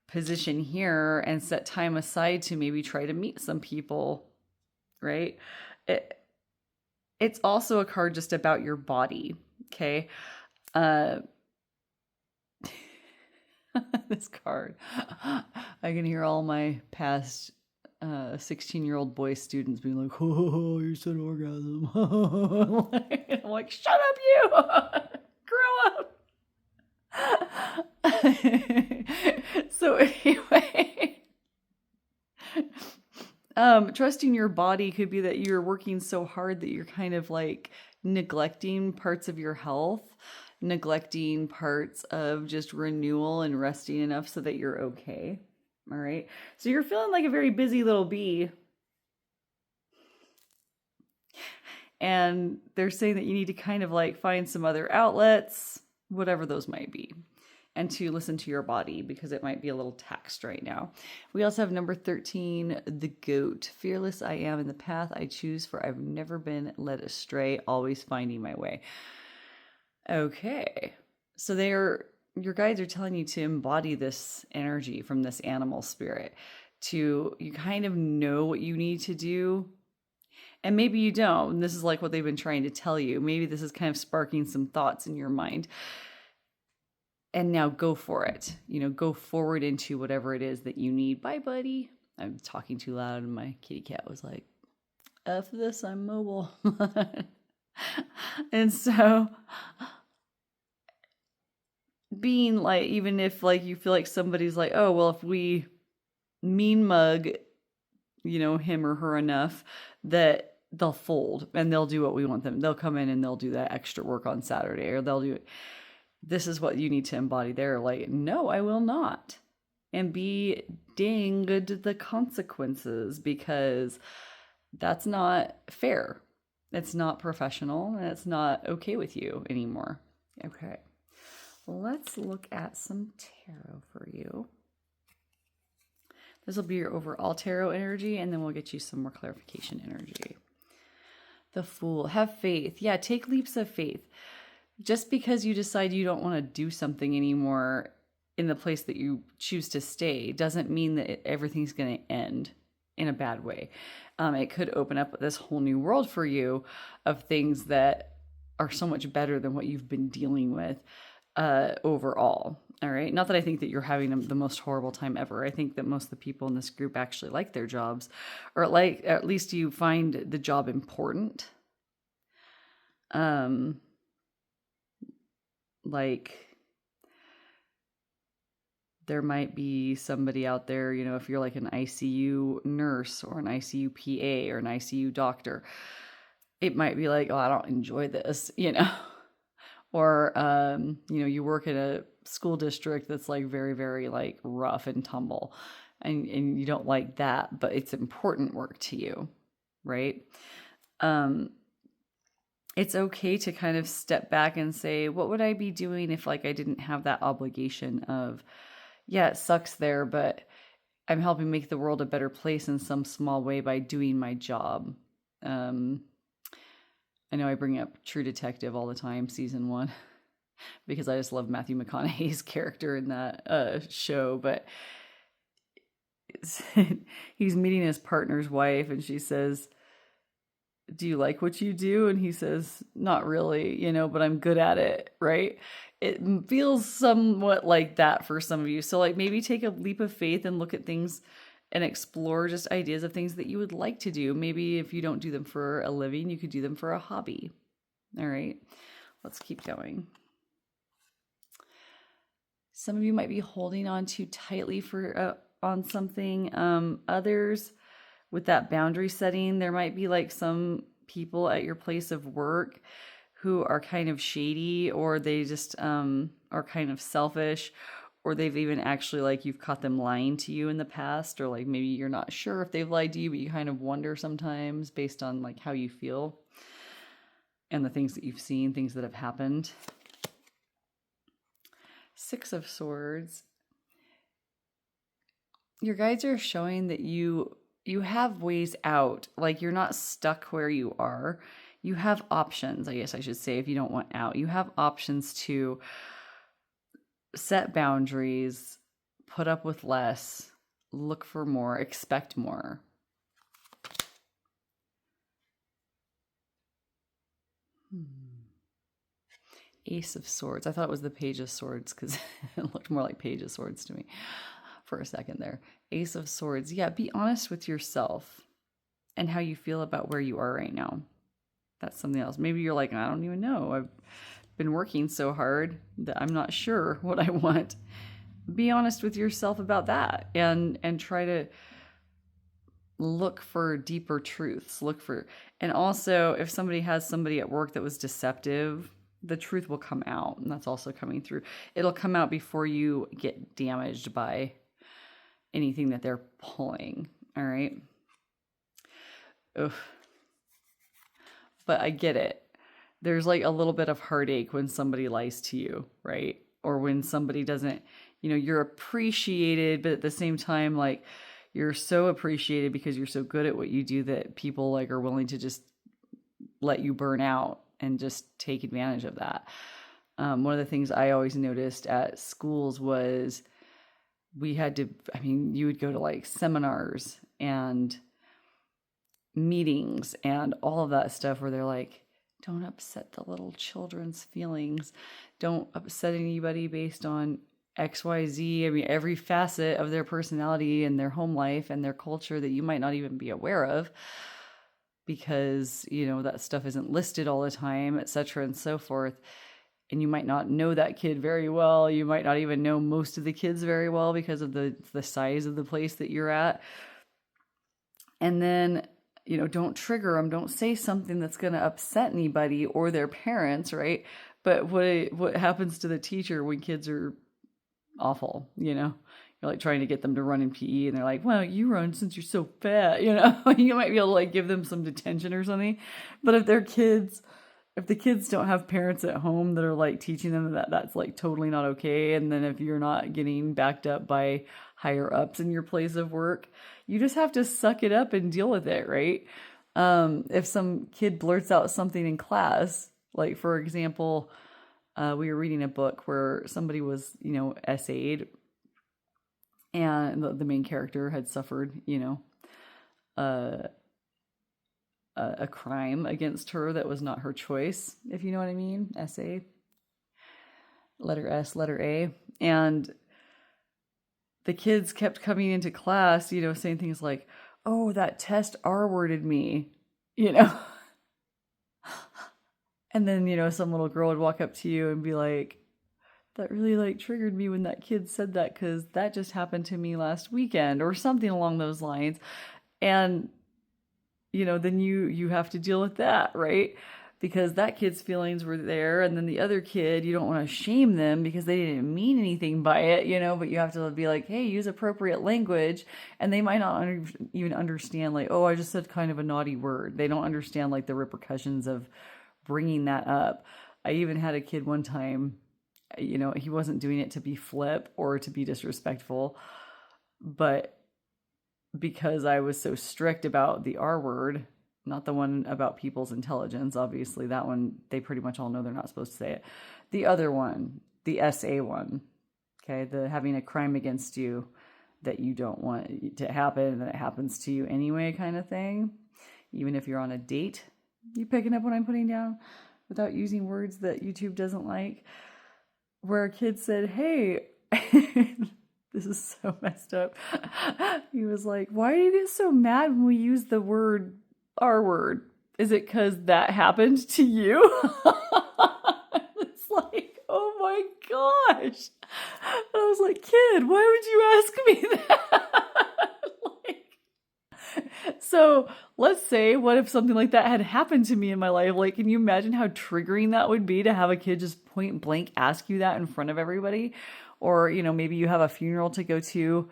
position here and set time aside to maybe try to meet some people, right? It's also a card just about your body, okay? This card, I can hear all my past 16-year-old boy students being like, oh, you said orgasm. I'm like, shut up, you! Grow up! So anyway, trusting your body could be that you're working so hard that you're kind of like neglecting parts of your health, neglecting parts of just renewal and resting enough so that you're okay. All right. So you're feeling like a very busy little bee. And they're saying that you need to kind of like find some other outlets, whatever those might be, and to listen to your body because it might be a little taxed right now. We also have number 13, the goat. Fearless I am in the path I choose, for I've never been led astray, always finding my way. Okay. So your guides are telling you to embody this energy from this animal spirit. You kind of know what you need to do. And maybe you don't. And this is like what they've been trying to tell you. Maybe this is kind of sparking some thoughts in your mind. And now go for it. Go forward into whatever it is that you need. Bye, buddy. I'm talking too loud and my kitty cat was like, F this, I'm mobile. And so being like, even if like you feel like somebody's like, oh, well, if we mean mug, him or her enough, that they'll fold and they'll do what we want them. They'll come in and they'll do that extra work on Saturday, or they'll do it. This is what you need to embody. They're like, no, I will not. And be danged the consequences, because that's not fair. It's not professional, and it's not okay with you anymore. Okay. Let's look at some tarot for you. This will be your overall tarot energy, and then we'll get you some more clarification energy. The Fool. Have faith. Yeah, take leaps of faith. Just because you decide you don't want to do something anymore in the place that you choose to stay doesn't mean that everything's going to end in a bad way. It could open up this whole new world for you of things that are so much better than what you've been dealing with overall. All right. Not that I think that you're having the most horrible time ever. I think that most of the people in this group actually like their jobs, or at least you find the job important. Like there might be somebody out there, if you're like an ICU nurse or an ICU PA or an ICU doctor, it might be like, oh, I don't enjoy this, or, you work in a school district that's like very, very like rough and tumble, and you don't like that, but it's important work to you, right? It's okay to kind of step back and say, what would I be doing if like I didn't have that obligation of, yeah, it sucks there, but I'm helping make the world a better place in some small way by doing my job. I know I bring up True Detective all the time, season 1, because I just love Matthew McConaughey's character in that show, but he's meeting his partner's wife and she says, do you like what you do? And he says, not really, but I'm good at it, right? It feels somewhat like that for some of you. So like maybe take a leap of faith and look at things and explore just ideas of things that you would like to do. Maybe if you don't do them for a living, you could do them for a hobby. All right, let's keep going. Some of you might be holding on too tightly on something. Others, with that boundary setting, there might be like some people at your place of work who are kind of shady, or they just are kind of selfish, or they've even actually, like, you've caught them lying to you in the past, or like maybe you're not sure if they've lied to you, but you kind of wonder sometimes based on like how you feel and the things that you've seen, things that have happened. Six of Swords. Your guides are showing that you have ways out. Like, you're not stuck where you are. You have options, I guess I should say, if you don't want out. You have options to set boundaries, put up with less, look for more, expect more. Ace of Swords. I thought it was the Page of Swords because it looked more like Page of Swords to me for a second there. Ace of Swords. Yeah, be honest with yourself and how you feel about where you are right now. That's something else. Maybe you're like, I don't even know. I've been working so hard that I'm not sure what I want. Be honest with yourself about that and try to look for deeper truths. And also, if somebody has somebody at work that was deceptive, the truth will come out, and that's also coming through. It'll come out before you get damaged by anything that they're pulling. All right. Ugh. But I get it. There's like a little bit of heartache when somebody lies to you, right? Or when somebody doesn't, you're appreciated, but at the same time, like, you're so appreciated because you're so good at what you do that people like are willing to just let you burn out and just take advantage of that. One of the things I always noticed at schools was you would go to like seminars and meetings and all of that stuff where they're like, don't upset the little children's feelings. Don't upset anybody based on XYZ. I mean, every facet of their personality and their home life and their culture that you might not even be aware of, because, that stuff isn't listed all the time, etc. and so forth. And you might not know that kid very well. You might not even know most of the kids very well because of the size of the place that you're at. And then, don't trigger them. Don't say something that's going to upset anybody or their parents, right? But what happens to the teacher when kids are awful, You're like trying to get them to run in PE and they're like, well, you run since you're so fat, you might be able to like give them some detention or something. But if the kids don't have parents at home that are like teaching them that that's like totally not okay, and then if you're not getting backed up by higher ups in your place of work, you just have to suck it up and deal with it, right? If some kid blurts out something in class, like for example, we were reading a book where somebody was, essayed, and the main character had suffered, a crime against her that was not her choice, if you know what I mean. Essay, letter S, letter A. And the kids kept coming into class, saying things like, oh, that test R-worded me, And then, some little girl would walk up to you and be like, that really like triggered me when that kid said that, because that just happened to me last weekend, or something along those lines. And, then you have to deal with that, right? Because that kid's feelings were there. And then the other kid, you don't want to shame them because they didn't mean anything by it, but you have to be like, hey, use appropriate language. And they might not even understand like, oh, I just said kind of a naughty word. They don't understand like the repercussions of bringing that up. I even had a kid one time, he wasn't doing it to be flip or to be disrespectful, but because I was so strict about the R word, not the one about people's intelligence, obviously that one, they pretty much all know they're not supposed to say it. The other one, the SA one, okay, the having a crime against you that you don't want to happen and that it happens to you anyway kind of thing. Even if you're on a date, you picking up what I'm putting down without using words that YouTube doesn't like, where a kid said, hey, this is so messed up. He was like, why are you get so mad when we use the word R word? Is it because that happened to you? It's like, oh my gosh. And I was like, kid, why would you ask me that? So let's say, what if something like that had happened to me in my life? Like, can you imagine how triggering that would be to have a kid just point blank ask you that in front of everybody? or, maybe you have a funeral to go to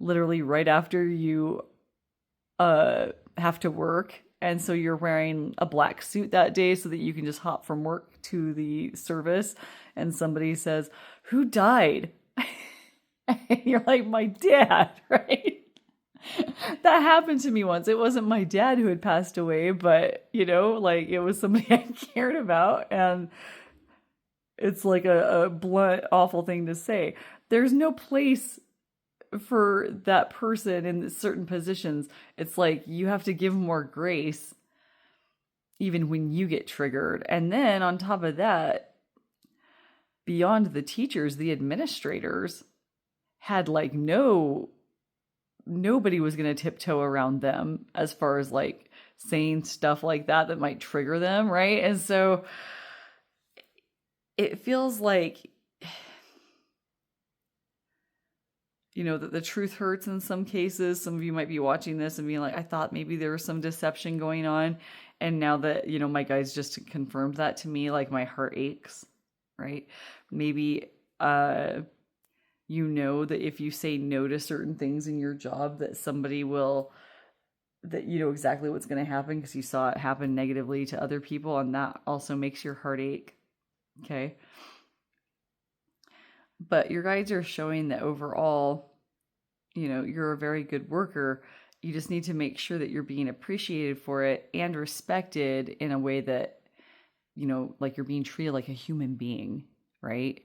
literally right after you have to work. And so you're wearing a black suit that day so that you can just hop from work to the service. And somebody says, "Who died?" And you're like, "My dad," right? That happened to me once. It wasn't my dad who had passed away, but it was somebody I cared about. And it's like a blunt, awful thing to say. There's no place for that person in certain positions. It's like you have to give more grace even when you get triggered. And then on top of that, beyond the teachers, the administrators had like nobody was going to tiptoe around them as far as like saying stuff like that might trigger them, right? And so it feels like that the truth hurts in some cases. Some of you might be watching this and being like, I thought maybe there was some deception going on. And now that, my guys just confirmed that to me, like my heart aches, right? Maybe, that if you say no to certain things in your job, that somebody will, that you know exactly what's going to happen because you saw it happen negatively to other people. And that also makes your heart ache. Okay. But your guides are showing that overall, you're a very good worker. You just need to make sure that you're being appreciated for it and respected in a way that, like you're being treated like a human being, right?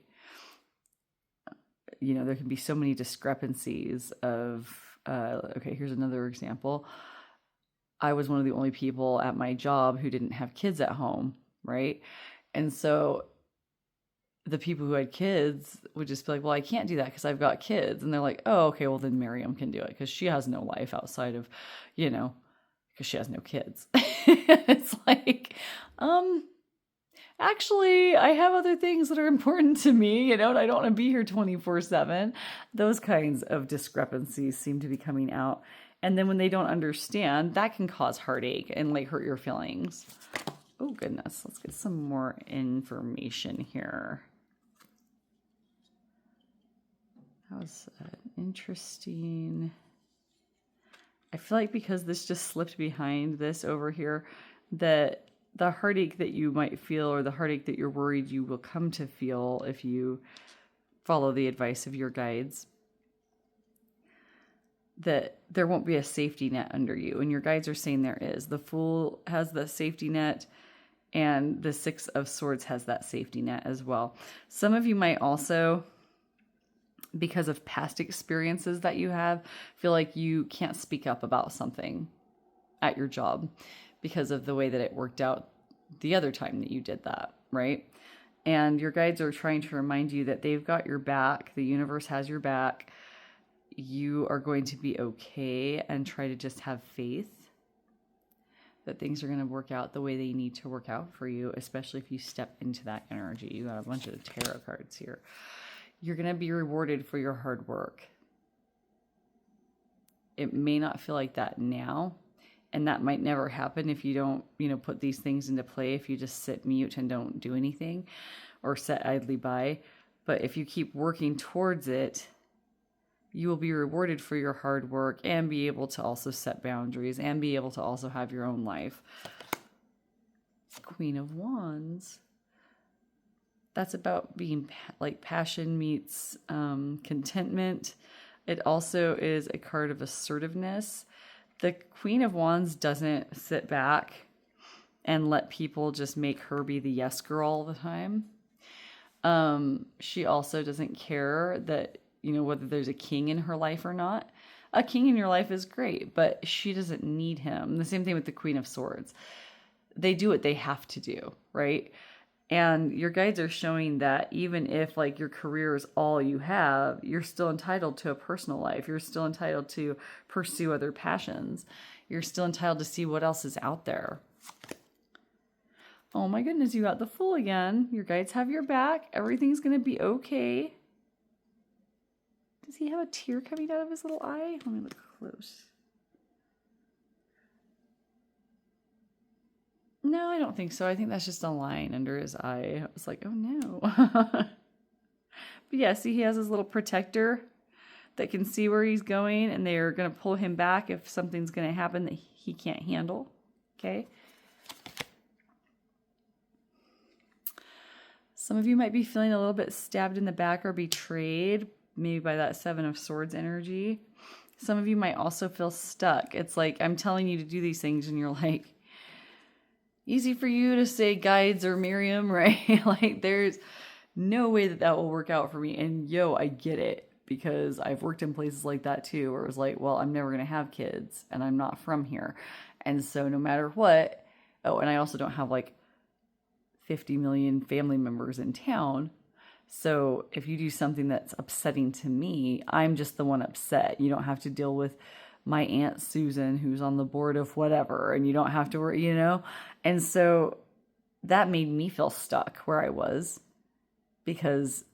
There can be so many discrepancies of, okay, here's another example. I was one of the only people at my job who didn't have kids at home, right? And so the people who had kids would just be like, well, I can't do that because I've got kids. And they're like, oh, okay, well then Miriam can do it because she has no life outside of, because she has no kids. It's like, actually, I have other things that are important to me, and I don't want to be here 24/7. Those kinds of discrepancies seem to be coming out. And then when they don't understand, that can cause heartache and like hurt your feelings. Oh, goodness. Let's get some more information here. That was interesting. I feel like because this just slipped behind this over here, that the heartache that you might feel or the heartache that you're worried you will come to feel if you follow the advice of your guides, that there won't be a safety net under you. And your guides are saying there is. The Fool has the safety net, and the Six of Swords has that safety net as well. Some of you might also, because of past experiences that you have, feel like you can't speak up about something at your job because of the way that it worked out the other time that you did that, right? And your guides are trying to remind you that they've got your back. The universe has your back. You are going to be okay, and try to just have faith that things are going to work out the way they need to work out for you, especially if you step into that energy. You got a bunch of tarot cards here. You're going to be rewarded for your hard work. It may not feel like that now, and that might never happen if you don't, put these things into play, if you just sit mute and don't do anything or sit idly by. But if you keep working towards it, you will be rewarded for your hard work and be able to also set boundaries and be able to also have your own life. Queen of Wands. That's about being like passion meets contentment. It also is a card of assertiveness. The Queen of Wands doesn't sit back and let people just make her be the yes girl all the time. She also doesn't care that, whether there's a king in her life or not. A king in your life is great, but she doesn't need him. The same thing with the Queen of Swords. They do what they have to do, right? And your guides are showing that even if like your career is all you have, you're still entitled to a personal life. You're still entitled to pursue other passions. You're still entitled to see what else is out there. Oh my goodness, you got the Fool again. Your guides have your back. Everything's going to be okay. Does he have a tear coming out of his little eye? Let me look close. No, I don't think so. I think that's just a line under his eye. I was like, oh no. Yeah, see, he has his little protector that can see where he's going, and they're going to pull him back if something's going to happen that he can't handle. Okay. Some of you might be feeling a little bit stabbed in the back or betrayed, maybe by that Seven of Swords energy. Some of you might also feel stuck. It's like, I'm telling you to do these things, and you're like, easy for you to say guides or Miriam, right? Like, there's no way that that will work out for me. And yo, I get it, because I've worked in places like that too, where it was like, well, I'm never going to have kids and I'm not from here. And so no matter what, oh, and I also don't have like 50 million family members in town. So if you do something that's upsetting to me, I'm just the one upset. You don't have to deal with my Aunt Susan, who's on the board of whatever, and you don't have to worry, you know? And so that made me feel stuck where I was, because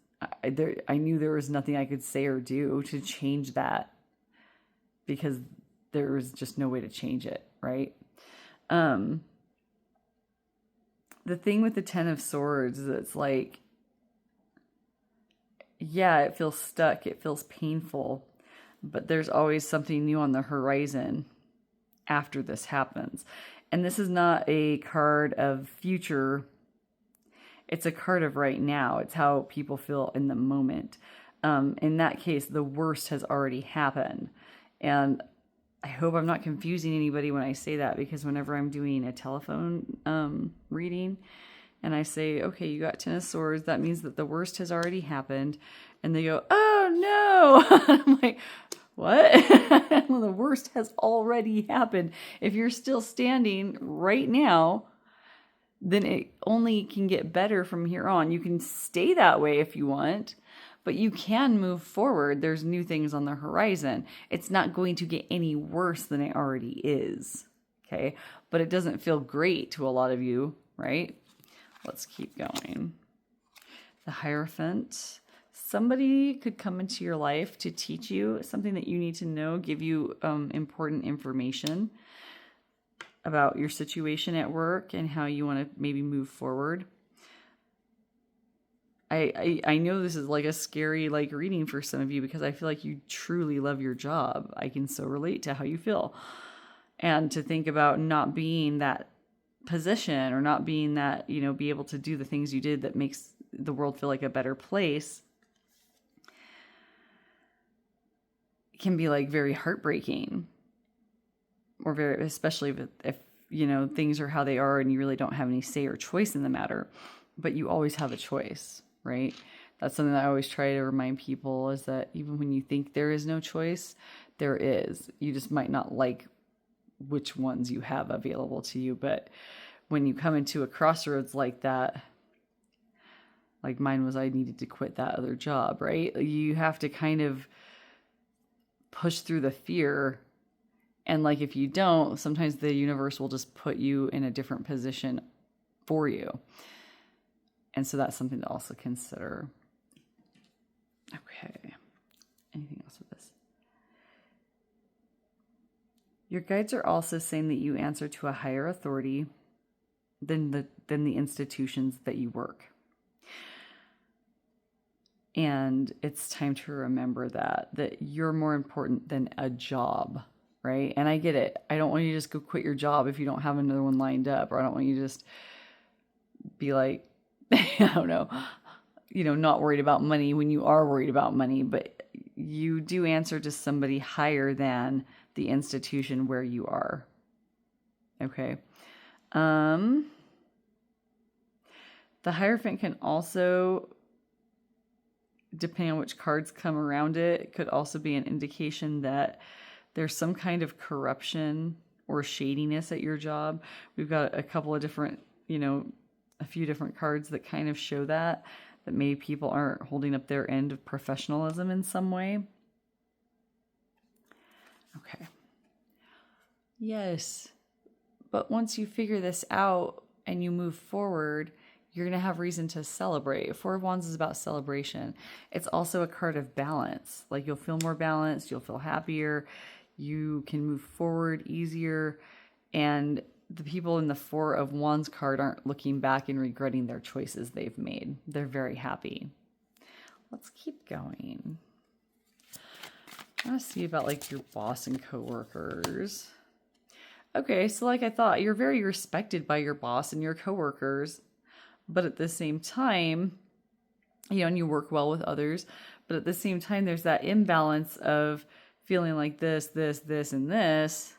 I knew there was nothing I could say or do to change that, because there was just no way to change it, right? The thing with the Ten of Swords is it's like, yeah, it feels stuck. It feels painful, but there's always something new on the horizon after this happens. And this is not a card of future. It's a card of right now. It's how people feel in the moment. In that case, the worst has already happened. And I hope I'm not confusing anybody when I say that, because whenever I'm doing a telephone reading and I say, okay, you got Ten of Swords, that means that the worst has already happened. And they go, oh no. I'm like, what? Well, the worst has already happened. If you're still standing right now, then it only can get better from here on. You can stay that way if you want, but you can move forward. There's new things on the horizon. It's not going to get any worse than it already is. Okay. But it doesn't feel great to a lot of you, right? Let's keep going. The Hierophant. Somebody could come into your life to teach you something that you need to know, give you important information about your situation at work and how you want to maybe move forward. I know this is like a scary like reading for some of you, because I feel like you truly love your job. I can so relate to how you feel. And to think about not being that position, or not being that, you know, be able to do the things you did that makes the world feel like a better place, can be like very heartbreaking, or very, especially if you know, things are how they are and you really don't have any say or choice in the matter, but you always have a choice, right? That's something that I always try to remind people, is that even when you think there is no choice, there is. You just might not like which ones you have available to you. But when you come into a crossroads like that, like mine was, I needed to quit that other job, right? You have to kind of push through the fear. And like, if you don't, sometimes the universe will just put you in a different position for you. And so that's something to also consider. Okay. Anything else with this? Your guides are also saying that you answer to a higher authority than the institutions that you work. And it's time to remember that you're more important than a job, right? And I get it. I don't want you to just go quit your job if you don't have another one lined up, or I don't want you to just be like, I don't know, you know, not worried about money when you are worried about money, but you do answer to somebody higher than the institution where you are. Okay. The Hierophant can also, depending on which cards come around it, it could also be an indication that there's some kind of corruption or shadiness at your job. We've got a couple of different, you know, a few different cards that kind of show that maybe people aren't holding up their end of professionalism in some way. Okay. Yes. But once you figure this out and you move forward, you're going to have reason to celebrate. Four of Wands is about celebration. It's also a card of balance. Like, you'll feel more balanced. You'll feel happier. You can move forward easier. And the people in the Four of Wands card aren't looking back and regretting their choices they've made. They're very happy. Let's keep going. I want to see about like your boss and coworkers. Okay, so like I thought, you're very respected by your boss and your coworkers, but at the same time, you know, and you work well with others, but at the same time, there's that imbalance of feeling like this, and this.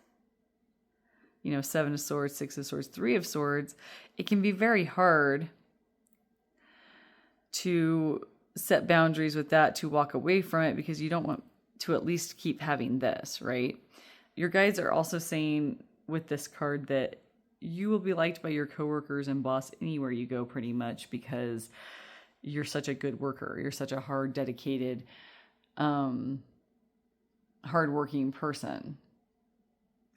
You know, 7 of Swords, 6 of Swords, 3 of Swords. It can be very hard to set boundaries with that, to walk away from it, because you don't want to at least keep having this, right? Your guides are also saying with this card that you will be liked by your coworkers and boss anywhere you go, pretty much, because you're such a good worker. You're such a hard, dedicated, hardworking person.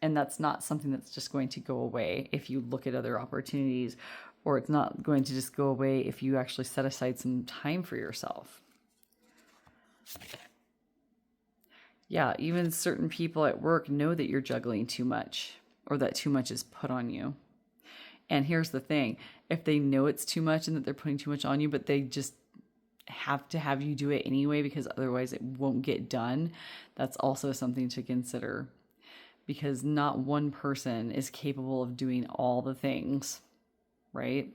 And that's not something that's just going to go away if you look at other opportunities, or it's not going to just go away if you actually set aside some time for yourself. Yeah, even certain people at work know that you're juggling too much, or that too much is put on you. And here's the thing. If they know it's too much and that they're putting too much on you, but they just have to have you do it anyway because otherwise it won't get done, that's also something to consider. Because not one person is capable of doing all the things, right?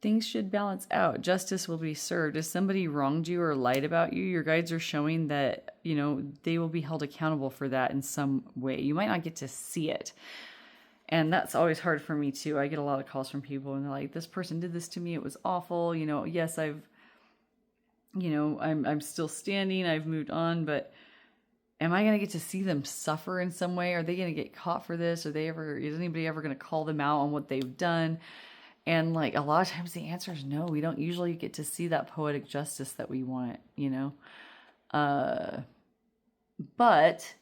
Things should balance out. Justice will be served. If somebody wronged you or lied about you, your guides are showing that, you know, they will be held accountable for that in some way. You might not get to see it. And that's always hard for me too. I get a lot of calls from people and they're like, this person did this to me. It was awful. You know, yes, I'm still standing. I've moved on, but am I going to get to see them suffer in some way? Are they going to get caught for this? Is anybody ever going to call them out on what they've done? And like a lot of times the answer is no. We don't usually get to see that poetic justice that we want, you know. But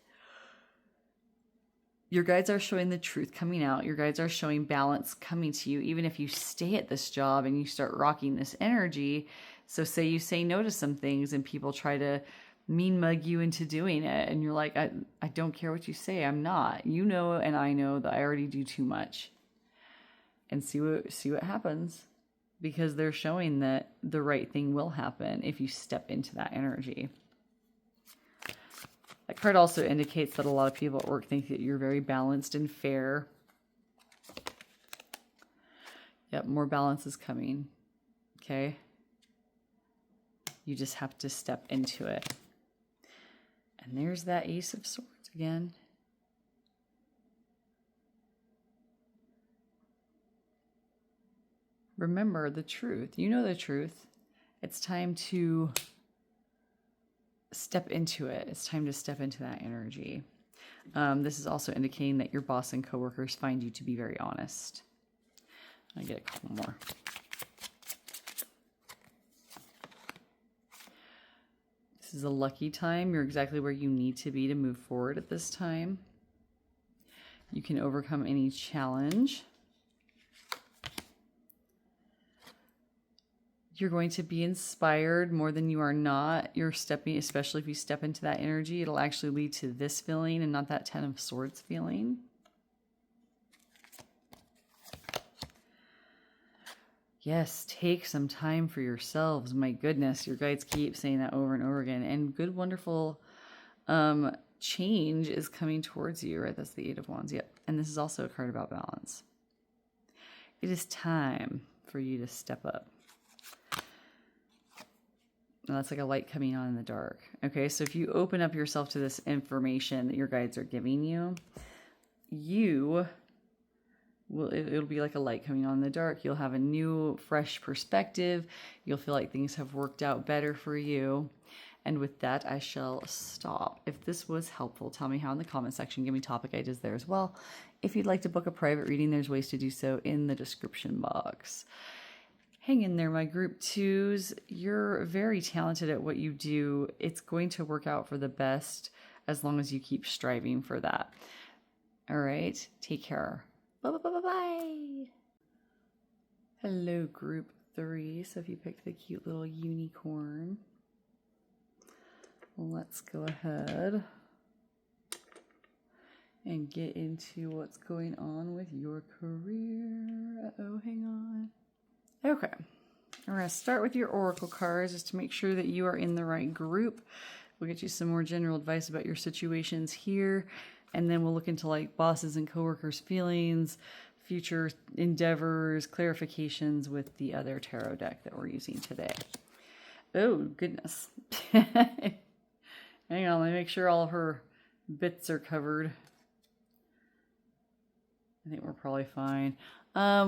your guides are showing the truth coming out. Your guides are showing balance coming to you, even if you stay at this job and you start rocking this energy. So say you say no to some things and people try to mean mug you into doing it. And you're like, I don't care what you say. I'm not. You know, and I know that I already do too much. And see what happens, because they're showing that the right thing will happen if you step into that energy. That card also indicates that a lot of people at work think that you're very balanced and fair. Yep, more balance is coming. Okay? You just have to step into it. And there's that Ace of Swords again. Remember the truth. You know the truth. It's time to step into it. It's time to step into that energy. This is also indicating that your boss and coworkers find you to be very honest. I get a couple more. This is a lucky time. You're exactly where you need to be to move forward at this time. You can overcome any challenge. You're going to be inspired more than you are not. You're stepping, especially if you step into that energy, it'll actually lead to this feeling and not that 10 of Swords feeling. Yes, take some time for yourselves. My goodness, your guides keep saying that over and over again. And good, wonderful change is coming towards you, right? That's the 8 of Wands. Yep. And this is also a card about balance. It is time for you to step up. That's like a light coming on in the dark. Okay, so if you open up yourself to this information that your guides are giving you, it'll be like a light coming on in the dark. You'll have a new, fresh perspective. You'll feel like things have worked out better for you. And with that, I shall stop. If this was helpful, tell me how in the comment section. Give me topic ideas there as well. If you'd like to book a private reading, there's ways to do so in the description box. Hang in there, my group 2s. You're very talented at what you do. It's going to work out for the best as long as you keep striving for that. All right, take care. Bye. Hello, group 3. So if you picked the cute little unicorn, let's go ahead and get into what's going on with your career. Uh-oh, hang on. Okay, We're going to start with your oracle cards just to make sure that you are in the right group. We'll get you some more general advice about your situations here. And then we'll look into like bosses and coworkers' feelings, future endeavors, clarifications with the other tarot deck that we're using today. Oh, goodness. Hang on, let me make sure all of her bits are covered. I think we're probably fine.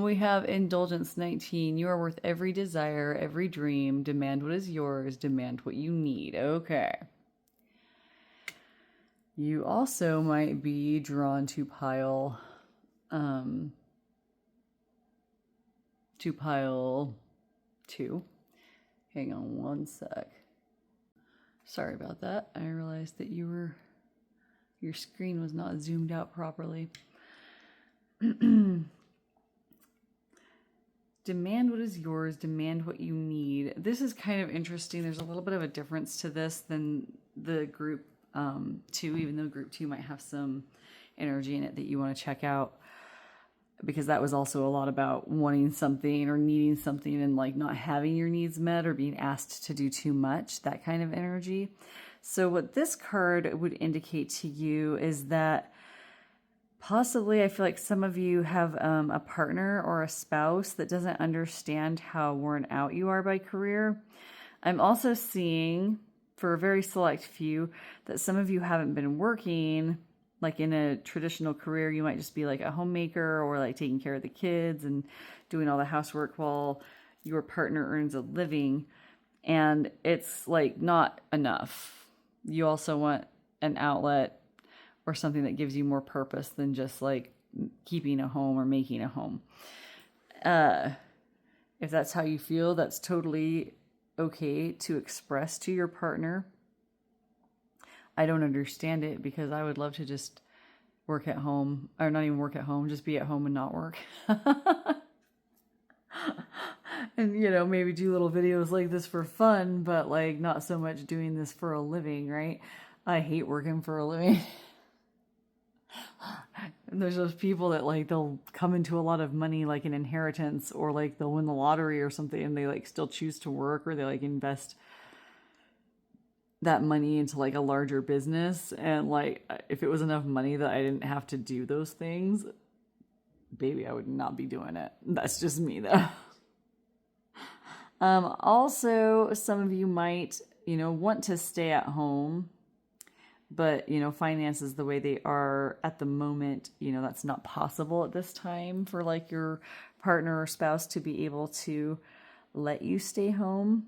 We have Indulgence 19. You are worth every desire, every dream. Demand what is yours. Demand what you need. Okay. You also might be drawn to pile 2. Hang on one sec. Sorry about that. I realized that your screen was not zoomed out properly. Demand what is yours, demand what you need. This is kind of interesting. There's a little bit of a difference to this than the group 2, even though group 2 might have some energy in it that you want to check out, because that was also a lot about wanting something or needing something and like not having your needs met or being asked to do too much, that kind of energy. So what this card would indicate to you is that possibly, I feel like some of you have a partner or a spouse that doesn't understand how worn out you are by career. I'm also seeing, for a very select few, that some of you haven't been working like in a traditional career. You might just be like a homemaker or like taking care of the kids and doing all the housework while your partner earns a living. And it's like not enough. You also want an outlet or something that gives you more purpose than just like keeping a home or making a home. If that's how you feel, that's totally okay to express to your partner. I don't understand it because I would love to just work at home, or not even work at home, just be at home and not work. And, you know, maybe do little videos like this for fun, but like not so much doing this for a living, right? I hate working for a living. And there's those people that like they'll come into a lot of money like an inheritance, or like they'll win the lottery or something and they like still choose to work, or they like invest that money into like a larger business. And like if it was enough money that I didn't have to do those things, baby, I would not be doing it. That's just me though. Also, some of you might, you know, want to stay at home, but, you know, finances the way they are at the moment, you know, that's not possible at this time for like your partner or spouse to be able to let you stay home.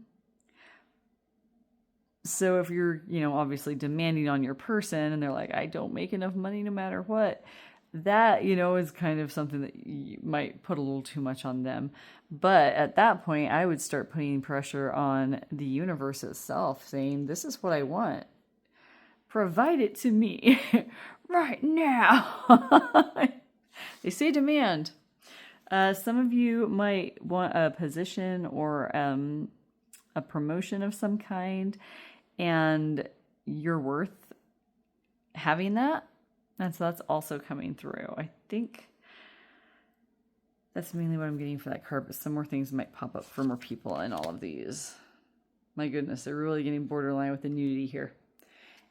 So if you're, you know, obviously demanding on your person and they're like, I don't make enough money no matter what, that, you know, is kind of something that you might put a little too much on them. But at that point, I would start putting pressure on the universe itself, saying, this is what I want. Provide it to me right now. They say demand. Some of you might want a position or a promotion of some kind, and you're worth having that. And so that's also coming through. I think that's mainly what I'm getting for that card, but some more things might pop up for more people in all of these. My goodness, they're really getting borderline with the nudity here.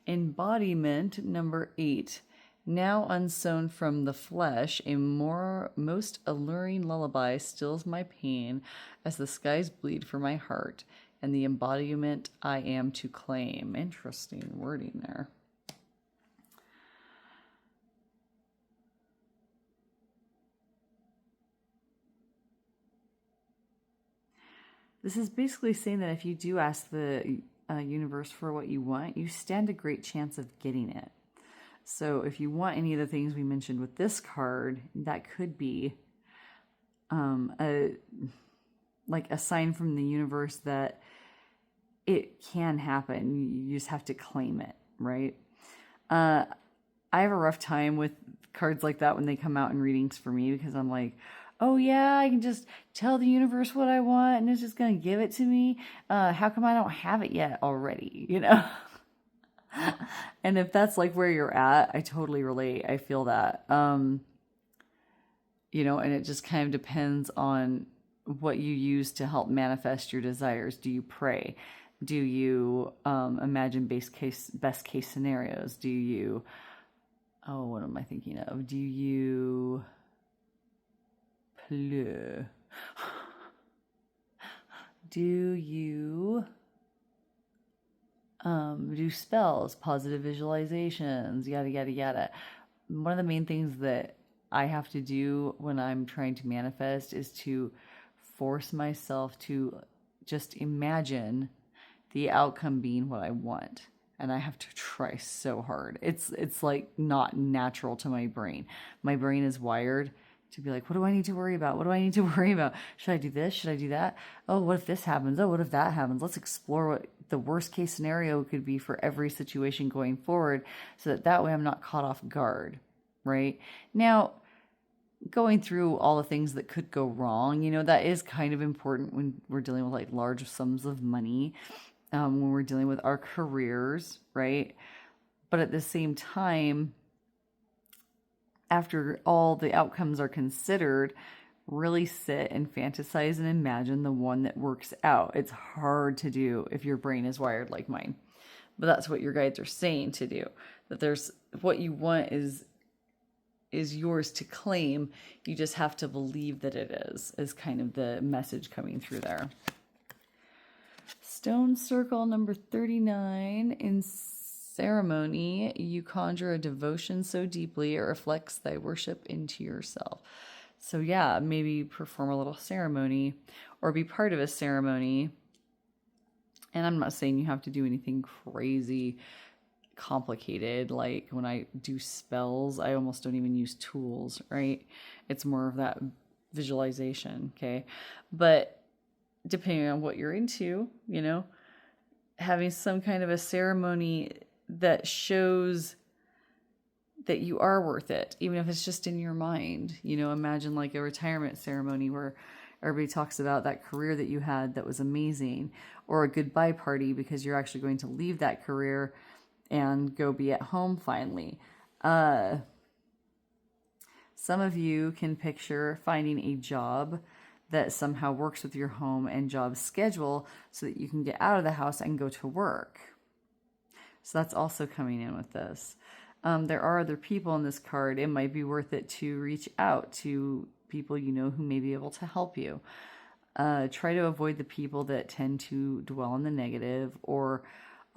Embodiment number 8. Now unsown from the flesh, a most alluring lullaby stills my pain as the skies bleed for my heart, and the embodiment I am to claim. Interesting wording there. This is basically saying that if you do ask the universe for what you want, you stand a great chance of getting it. So if you want any of the things we mentioned with this card, that could be a sign from the universe that it can happen. You just have to claim it, right? I have a rough time with cards like that when they come out in readings for me, because I'm like, oh yeah, I can just tell the universe what I want and it's just going to give it to me. How come I don't have it yet already, you know? And if that's like where you're at, I totally relate. I feel that, you know, and it just kind of depends on what you use to help manifest your desires. Do you pray? Do you imagine best case scenarios? Do you, what am I thinking of? Do you play? Do you do spells, positive visualizations, yada, yada, yada. One of the main things that I have to do when I'm trying to manifest is to force myself to just imagine the outcome being what I want. And I have to try so hard. It's like not natural to my brain. My brain is wired to be like, what do I need to worry about? What do I need to worry about? Should I do this? Should I do that? Oh, what if this happens? Oh, what if that happens? Let's explore what the worst case scenario could be for every situation going forward, so that way I'm not caught off guard, right? Now, going through all the things that could go wrong, that is kind of important when we're dealing with like large sums of money, when we're dealing with our careers, right? But at the same time, after all the outcomes are considered, really sit and fantasize and imagine the one that works out. It's hard to do if your brain is wired like mine. But that's what your guides are saying to do. That there's what you want is yours to claim. You just have to believe that it is kind of the message coming through there. Stone circle number 39. In ceremony, you conjure a devotion so deeply it reflects thy worship into yourself. So yeah, maybe perform a little ceremony or be part of a ceremony. And I'm not saying you have to do anything crazy complicated. Like when I do spells, I almost don't even use tools, right? It's more of that visualization, okay? But depending on what you're into, having some kind of a ceremony that shows that you are worth it, even if it's just in your mind. Imagine like a retirement ceremony where everybody talks about that career that you had that was amazing, or a goodbye party because you're actually going to leave that career and go be at home finally. Some of you can picture finding a job that somehow works with your home and job schedule so that you can get out of the house and go to work. So that's also coming in with this. There are other people in this card. It might be worth it to reach out to people who may be able to help you. Try to avoid the people that tend to dwell on the negative or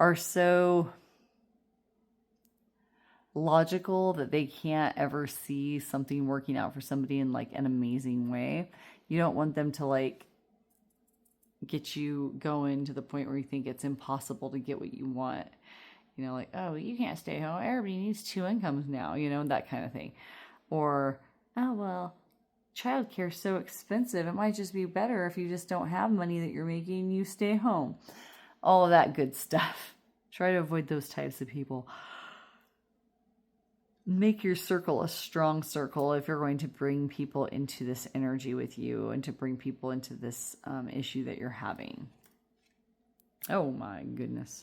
are so logical that they can't ever see something working out for somebody in like an amazing way. You don't want them to like get you going to the point where you think it's impossible to get what you want. Like, oh, you can't stay home. Everybody needs 2 incomes now, that kind of thing. Or, oh, well, childcare is so expensive. It might just be better if you just don't have money that you're making, you stay home. All of that good stuff. Try to avoid those types of people. Make your circle a strong circle if you're going to bring people into this energy with you and to bring people into this issue that you're having. Oh my goodness.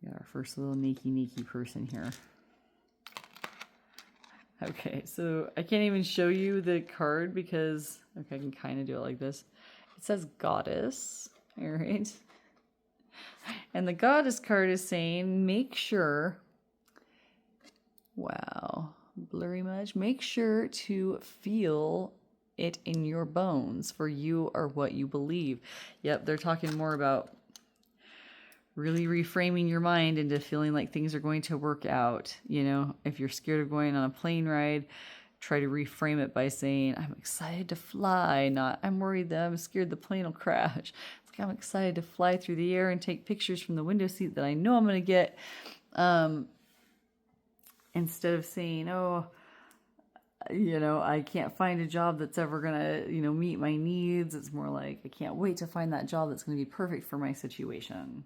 Got our first little sneaky person here. Okay, so I can't even show you the card because, okay, I can kind of do it like this. It says goddess, all right? And the goddess card is saying, make sure, wow, blurry much, make sure to feel it in your bones, for you are what you believe. Yep, they're talking more about really reframing your mind into feeling like things are going to work out. If you're scared of going on a plane ride, try to reframe it by saying, I'm excited to fly, not I'm worried that I'm scared the plane will crash. It's like I'm excited to fly through the air and take pictures from the window seat that I know I'm going to get. Instead of saying, I can't find a job that's ever going to, meet my needs. It's more like, I can't wait to find that job that's going to be perfect for my situation.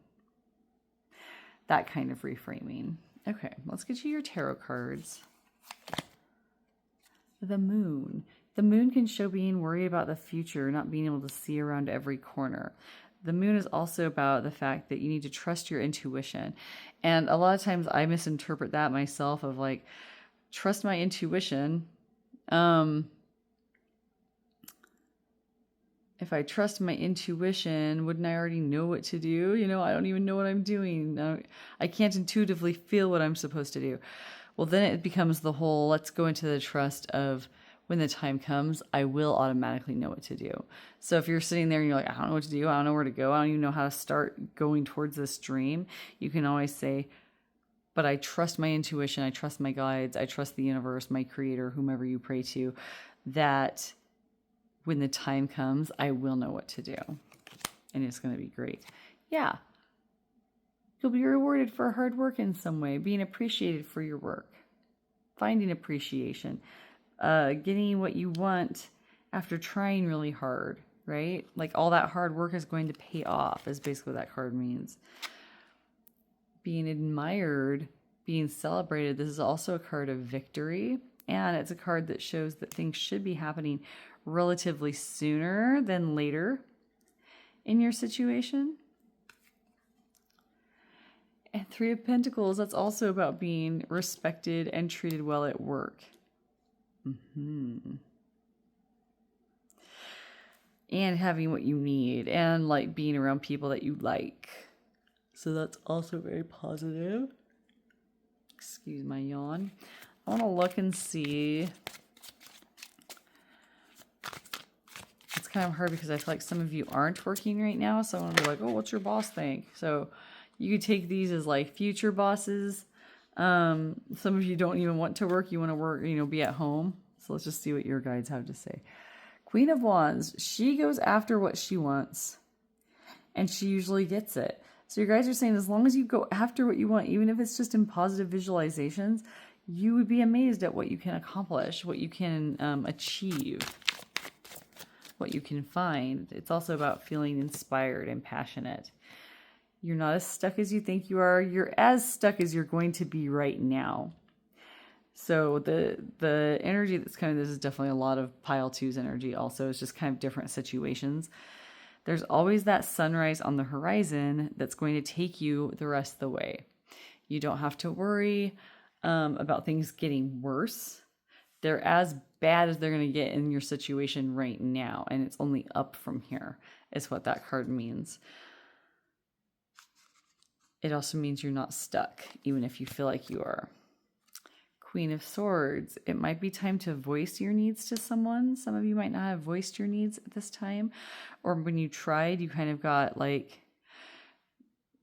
That kind of reframing. Okay, let's get you your tarot cards. The moon. The moon can show being worried about the future, not being able to see around every corner. The moon is also about the fact that you need to trust your intuition. And a lot of times I misinterpret that myself of like, trust my intuition. if I trust my intuition, wouldn't I already know what to do? You know, I don't even know what I'm doing. I can't intuitively feel what I'm supposed to do. Well, then it becomes the whole, let's go into the trust of when the time comes, I will automatically know what to do. So if you're sitting there and you're like, I don't know what to do, I don't know where to go, I don't even know how to start going towards this dream, you can always say, but I trust my intuition, I trust my guides, I trust the universe, my creator, whomever you pray to, that when the time comes, I will know what to do. And it's going to be great. Yeah. You'll be rewarded for hard work in some way, being appreciated for your work, finding appreciation, getting what you want after trying really hard, right? Like all that hard work is going to pay off, is basically what that card means. Being admired, being celebrated. This is also a card of victory. And it's a card that shows that things should be happening relatively sooner than later in your situation. And Three of Pentacles, that's also about being respected and treated well at work. And having what you need and like being around people that you like. So that's also very positive. Excuse my yawn. I want to look and see. It's kind of hard because I feel like some of you aren't working right now. So I want to be like, oh, what's your boss think? So you could take these as like future bosses. Some of you don't even want to work. You want to work, you know, be at home. So let's just see what your guides have to say. Queen of Wands, she goes after what she wants. And she usually gets it. So your guys are saying as long as you go after what you want, even if it's just in positive visualizations, you would be amazed at what you can accomplish, what you can achieve, what you can find. It's also about feeling inspired and passionate. You're not as stuck as you think you are. You're as stuck as you're going to be right now. So the energy that's coming, this is definitely a lot of pile twos energy also. It's just kind of different situations. There's always that sunrise on the horizon that's going to take you the rest of the way. You don't have to worry about things getting worse. They're as bad as they're going to get in your situation right now. And it's only up from here is what that card means. It also means you're not stuck, even if you feel like you are. Queen of Swords, it might be time to voice your needs to someone. Some of you might not have voiced your needs at this time. Or when you tried, you kind of got like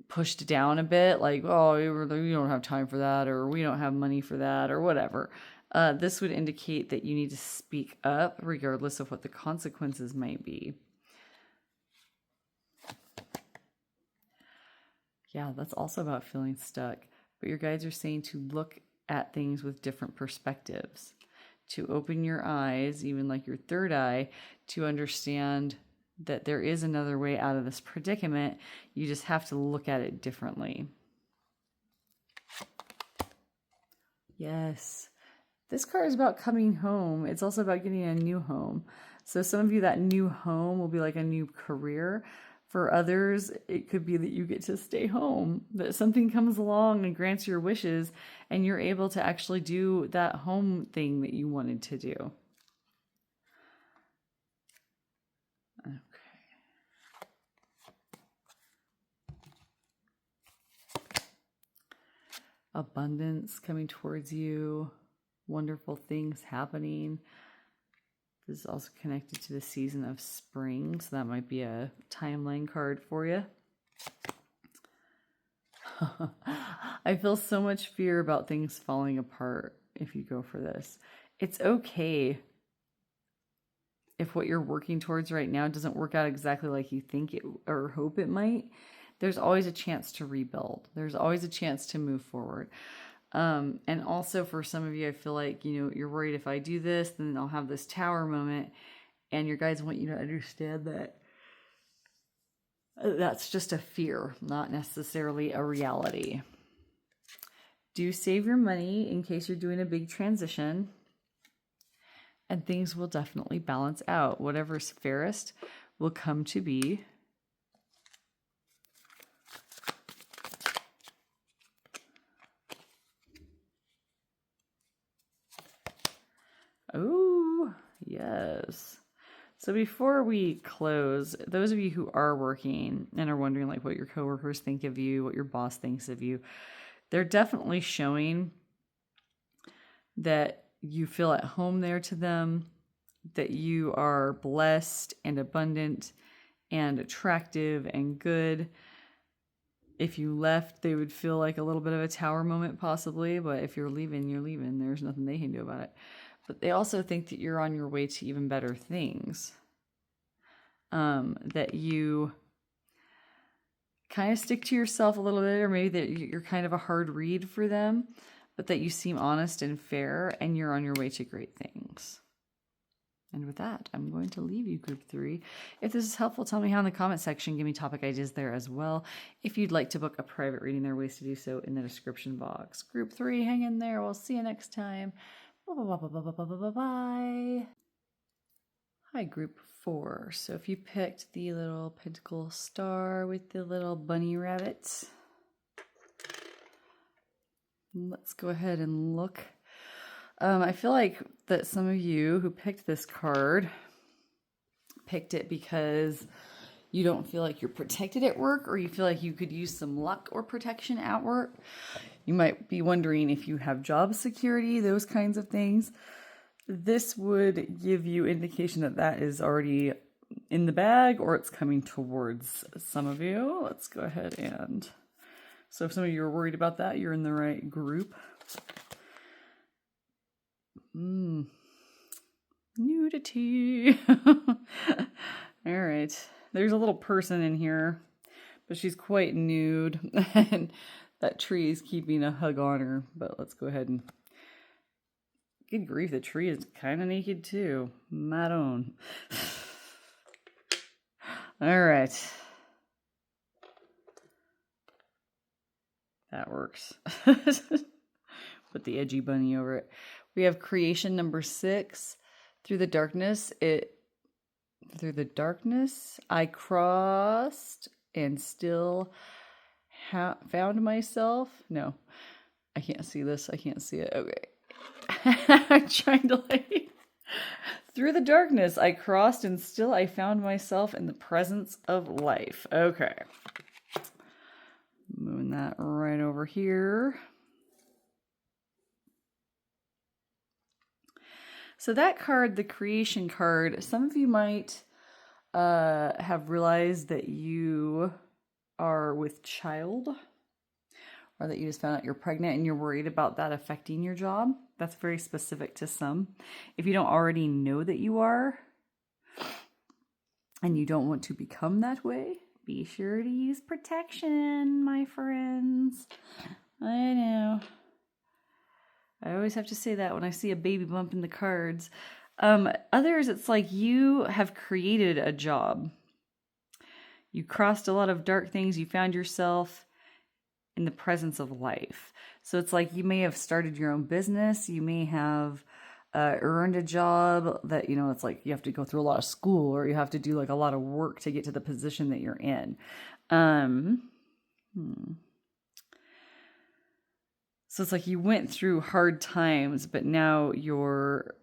pushed down a bit. Like, oh, we don't have time for that, or we don't have money for that, or whatever. This would indicate that you need to speak up regardless of what the consequences might be. Yeah, that's also about feeling stuck. But your guides are saying to look at things with different perspectives, to open your eyes, even like your third eye, to understand that there is another way out of this predicament. You just have to look at it differently. Yes. This card is about coming home. It's also about getting a new home. So some of you, that new home will be like a new career. For others, it could be that you get to stay home, that something comes along and grants your wishes, and you're able to actually do that home thing that you wanted to do. Okay. Abundance coming towards you, wonderful things happening. This is also connected to the season of spring, so that might be a timeline card for you. I feel so much fear about things falling apart if you go for this. It's okay if what you're working towards right now doesn't work out exactly like you think it or hope it might. There's always a chance to rebuild. There's always a chance to move forward. And also for some of you, I feel like, you know, you're worried if I do this, then I'll have this tower moment. And your guides want you to understand that that's just a fear, not necessarily a reality. Do save your money in case you're doing a big transition. And things will definitely balance out. Whatever's fairest will come to be. Oh, yes. So before we close, those of you who are working and are wondering like what your coworkers think of you, what your boss thinks of you, they're definitely showing that you feel at home there to them, that you are blessed and abundant and attractive and good. If you left, they would feel like a little bit of a tower moment possibly, but if you're leaving, you're leaving. There's nothing they can do about it. But they also think that you're on your way to even better things. That you kind of stick to yourself a little bit, or maybe that you're kind of a hard read for them, but that you seem honest and fair, and you're on your way to great things. And with that, I'm going to leave you, Group 3. If this is helpful, tell me how in the comment section. Give me topic ideas there as well. If you'd like to book a private reading, there are ways to do so in the description box. Group 3, hang in there. We'll see you next time. Bye. Hi, Group 4. So if you picked the little pentacle star with the little bunny rabbit, let's go ahead and look. I feel like that some of you who picked this card picked it because you don't feel like you're protected at work, or you feel like you could use some luck or protection at work. You might be wondering if you have job security, those kinds of things. This would give you indication that that is already in the bag, or it's coming towards some of you. Let's go ahead and... So if some of you are worried about that, you're in the right group. Nudity. All right. There's a little person in here, but she's quite nude. And that tree is keeping a hug on her. But let's go ahead and... Good grief, the tree is kind of naked too. My own. All right. That works. Put the edgy bunny over it. We have creation number 6. Through the darkness, I crossed and still found myself. No, I can't see this. I can't see it. Okay. I'm trying to through the darkness, I crossed and still I found myself in the presence of life. Okay. Moving that right over here. So that card, the creation card, some of you might have realized that you are with child, or that you just found out you're pregnant and you're worried about that affecting your job. That's very specific to some. If you don't already know that you are, and you don't want to become that way, be sure to use protection, my friends. I know. I always have to say that when I see a baby bump in the cards. Others, it's like you have created a job. You crossed a lot of dark things. You found yourself in the presence of life. So it's like you may have started your own business. You may have earned a job that, it's like you have to go through a lot of school, or you have to do like a lot of work to get to the position that you're in. So it's like you went through hard times, but now your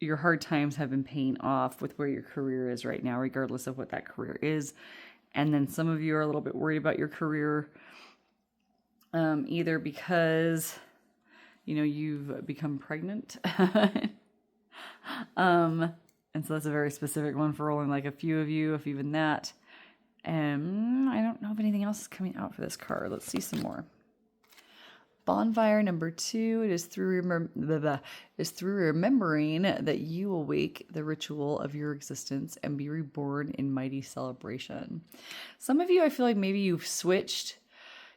hard times have been paying off with where your career is right now, regardless of what that career is. And then some of you are a little bit worried about your career, either because, you've become pregnant. And so that's a very specific one for only like a few of you, if even that. And I don't know if anything else is coming out for this card. Let's see some more. Bonfire number 2, it is through remembering that you awake the ritual of your existence and be reborn in mighty celebration. Some of you, I feel like maybe you've switched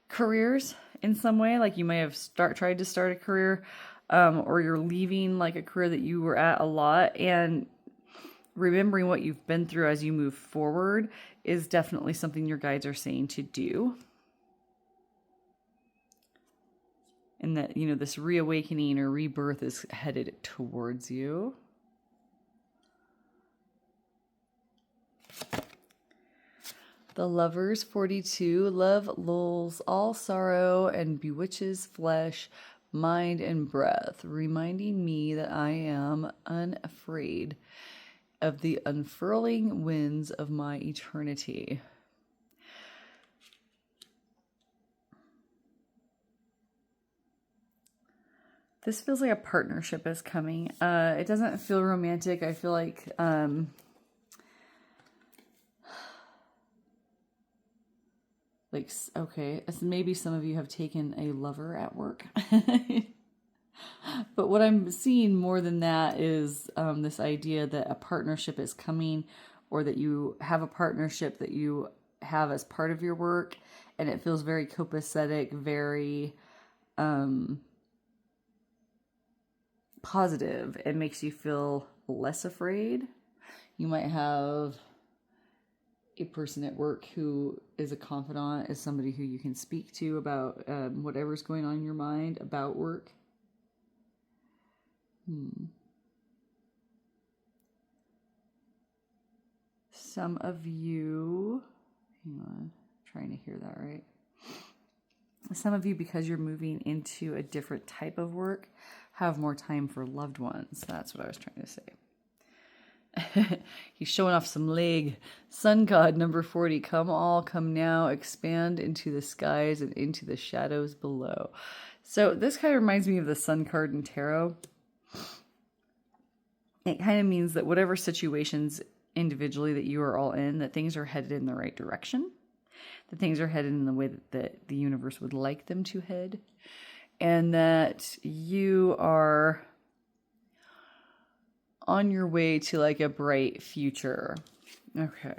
careers in some way, like you may have tried to start a career, or you're leaving like a career that you were at a lot, and remembering what you've been through as you move forward is definitely something your guides are saying to do. And that, this reawakening or rebirth is headed towards you. The Lovers, 42. Love lulls all sorrow and bewitches flesh, mind, and breath, reminding me that I am unafraid. of the unfurling winds of my eternity. This feels like a partnership is coming. It doesn't feel romantic. I feel like okay, maybe some of you have taken a lover at work. But what I'm seeing more than that is this idea that a partnership is coming, or that you have a partnership that you have as part of your work, and it feels very copacetic, very positive. It makes you feel less afraid. You might have a person at work who is a confidant, is somebody who you can speak to about whatever's going on in your mind about work. Some of you, hang on, trying to hear that right. Some of you, because you're moving into a different type of work, have more time for loved ones. That's what I was trying to say. He's showing off some leg. Sun God, number 40. Come all, come now, expand into the skies and into the shadows below. So this kind of reminds me of the Sun card in tarot. It kind of means that whatever situations individually that you are all in, that things are headed in the right direction, that things are headed in the way that the universe would like them to head, and that you are on your way to like a bright future. Okay.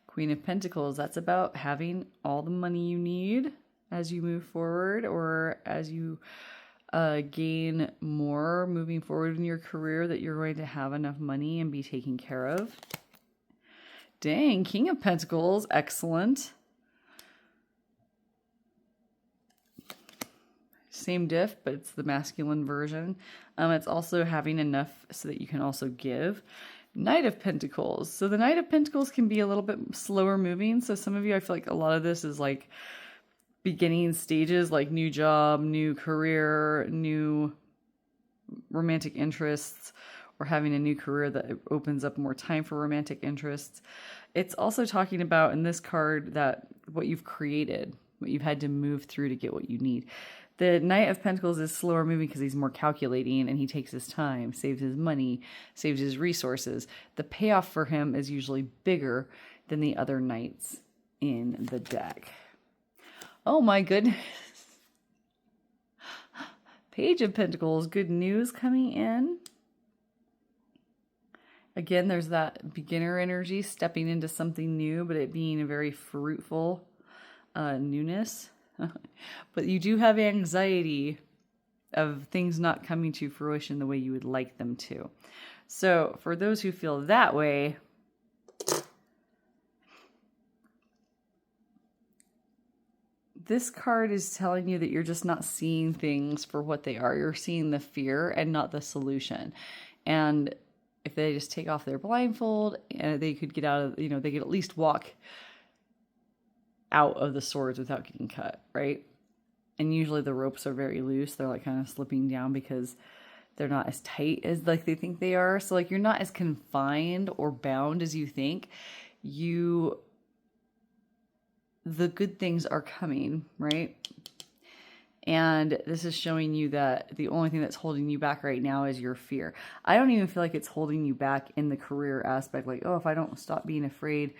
Queen of Pentacles, that's about having all the money you need as you move forward, or as you gain more moving forward in your career, that you're going to have enough money and be taken care of. Dang, King of Pentacles, excellent. Same diff, but it's the masculine version. It's also having enough so that you can also give. Knight of Pentacles. So the Knight of Pentacles can be a little bit slower moving. So some of you, I feel like a lot of this is like beginning stages, like new job, new career, new romantic interests, or having a new career that opens up more time for romantic interests. It's also talking about in this card that what you've created, what you've had to move through to get what you need. The Knight of Pentacles is slower moving because he's more calculating, and he takes his time, saves his money, saves his resources. The payoff for him is usually bigger than the other knights in the deck. Oh my goodness. Page of Pentacles, good news coming in. Again, there's that beginner energy, stepping into something new, but it being a very fruitful newness. But you do have anxiety of things not coming to fruition the way you would like them to. So for those who feel that way, this card is telling you that you're just not seeing things for what they are. You're seeing the fear and not the solution. And if they just take off their blindfold, they could get out of, they could at least walk out of the swords without getting cut, right? And usually the ropes are very loose. They're like kind of slipping down because they're not as tight as like they think they are. So like you're not as confined or bound as you think. The good things are coming, right? And this is showing you that the only thing that's holding you back right now is your fear. I don't even feel like it's holding you back in the career aspect. Like, oh, if I don't stop being afraid,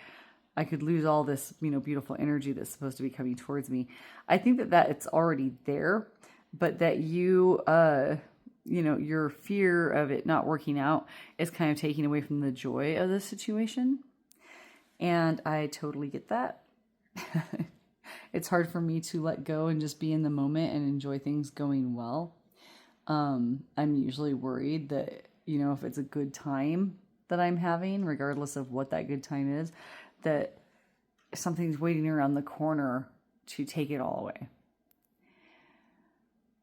I could lose all this, beautiful energy that's supposed to be coming towards me. I think that it's already there, but that your fear of it not working out is kind of taking away from the joy of the situation. And I totally get that. It's hard for me to let go and just be in the moment and enjoy things going well. I'm usually worried that, if it's a good time that I'm having, regardless of what that good time is, that something's waiting around the corner to take it all away.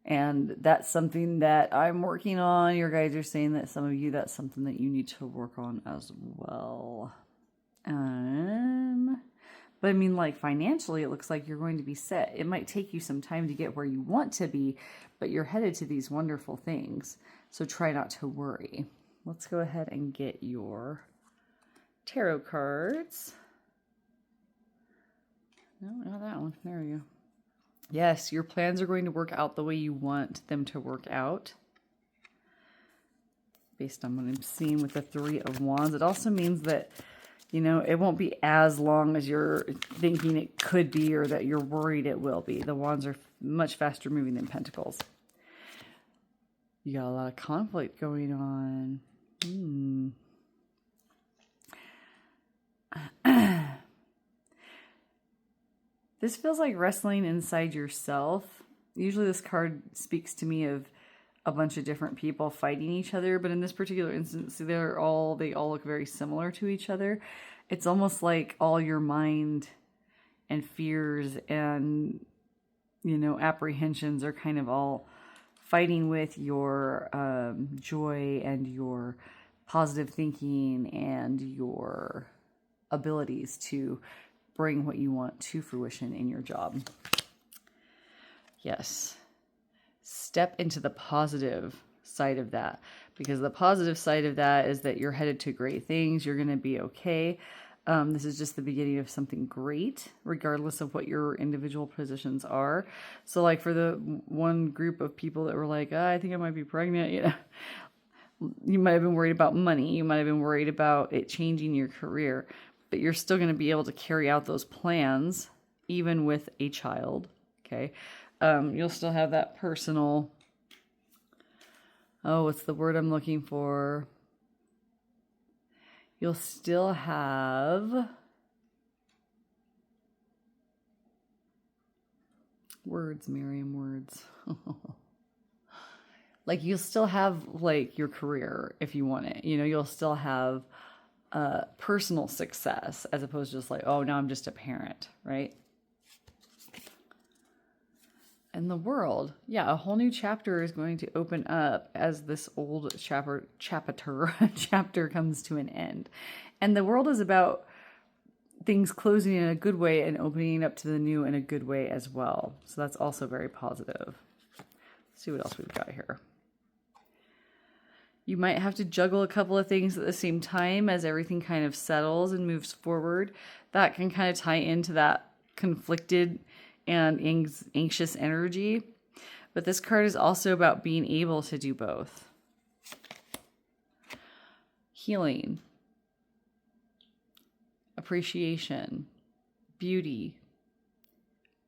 And that's something that I'm working on. Your guys are saying that some of you, that's something that you need to work on as well. But I mean, like financially, it looks like you're going to be set. It might take you some time to get where you want to be, but you're headed to these wonderful things. So try not to worry. let's go ahead and get your tarot cards. No, not that one. There we go. Yes, your plans are going to work out the way you want them to work out. Based on what I'm seeing with the Three of Wands. It also means that, you know, it won't be as long as you're thinking it could be or that you're worried it will be. The Wands are much faster moving than Pentacles. You got a lot of conflict going on. This feels like wrestling inside yourself. Usually this card speaks to me of a bunch of different people fighting each other, but in this particular instance, they all look very similar to each other. It's almost like all your mind and fears and, you know, apprehensions are kind of all fighting with your joy and your positive thinking and your abilities to bring what you want to fruition in your job. Yes. Step into the positive side of that, because the positive side of that is that you're headed to great things. You're going to be okay. This is just the beginning of something great, regardless of what your individual positions are. So like for the one group of people that were like, I think I might be pregnant, you know, you might have been worried about money. You might have been worried about it changing your career, but you're still going to be able to carry out those plans, even with a child. Okay. You'll still have that personal, what's the word I'm looking for? You'll still have words, Miriam, words. Like you'll still have like your career if you want it. You know, you'll still have personal success as opposed to just like, oh, now I'm just a parent, right? And the world, yeah, a whole new chapter is going to open up as this old chapter comes to an end. And the world is about things closing in a good way and opening up to the new in a good way as well. So that's also very positive. Let's see what else we've got here. You might have to juggle a couple of things at the same time as everything kind of settles and moves forward. That can kind of tie into that conflicted and anxious energy. But this card is also about being able to do both. Healing, appreciation, beauty,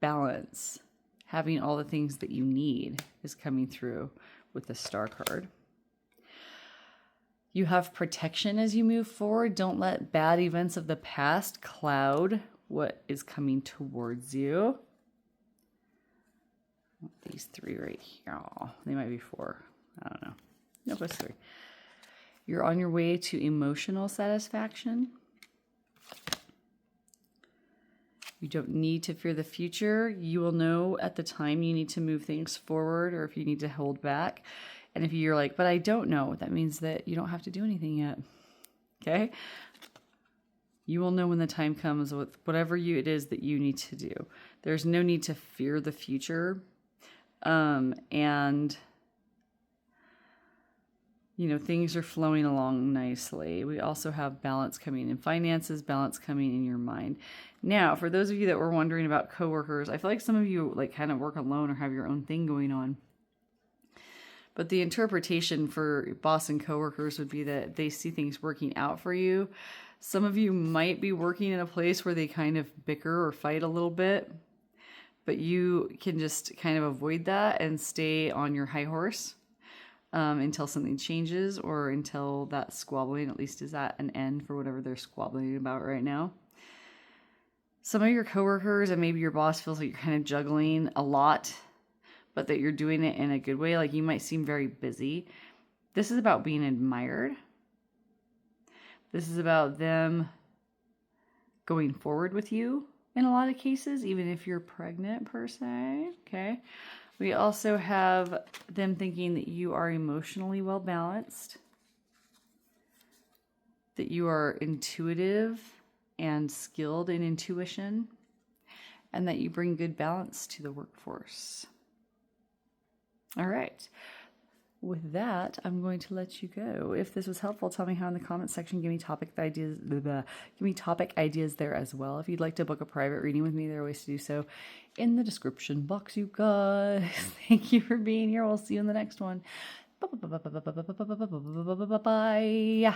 balance, having all the things that you need is coming through with the Star card. You have protection as you move forward. Don't let bad events of the past cloud what is coming towards you. These three right here. Oh, they might be four. I don't know. Nope, it's three. You're on your way to emotional satisfaction. You don't need to fear the future. You will know at the time you need to move things forward or if you need to hold back. And if you're like, but I don't know, that means that you don't have to do anything yet. Okay? You will know when the time comes with whatever it is that you need to do. There's no need to fear the future. And, you know, things are flowing along nicely. We also have balance coming in finances, balance coming in your mind. Now, for those of you that were wondering about coworkers, I feel like some of you like kind of work alone or have your own thing going on. But the interpretation for boss and coworkers would be that they see things working out for you. Some of you might be working in a place where they kind of bicker or fight a little bit. But you can just kind of avoid that and stay on your high horse until something changes or until that squabbling at least is at an end for whatever they're squabbling about right now. Some of your coworkers and maybe your boss feels like you're kind of juggling a lot, but that you're doing it in a good way. Like you might seem very busy. This is about being admired. This is about them going forward with you. In a lot of cases, even if you're pregnant per se, okay? We also have them thinking that you are emotionally well balanced, that you are intuitive and skilled in intuition, and that you bring good balance to the workforce. All right. with that, I'm going to let you go. If this was helpful, tell me how in the comment section. Give me topic ideas. Give me topic ideas there as well. If you'd like to book a private reading with me, there are ways to do so in the description box, you guys. Thank you for being here. We'll see you in the next one. Bye.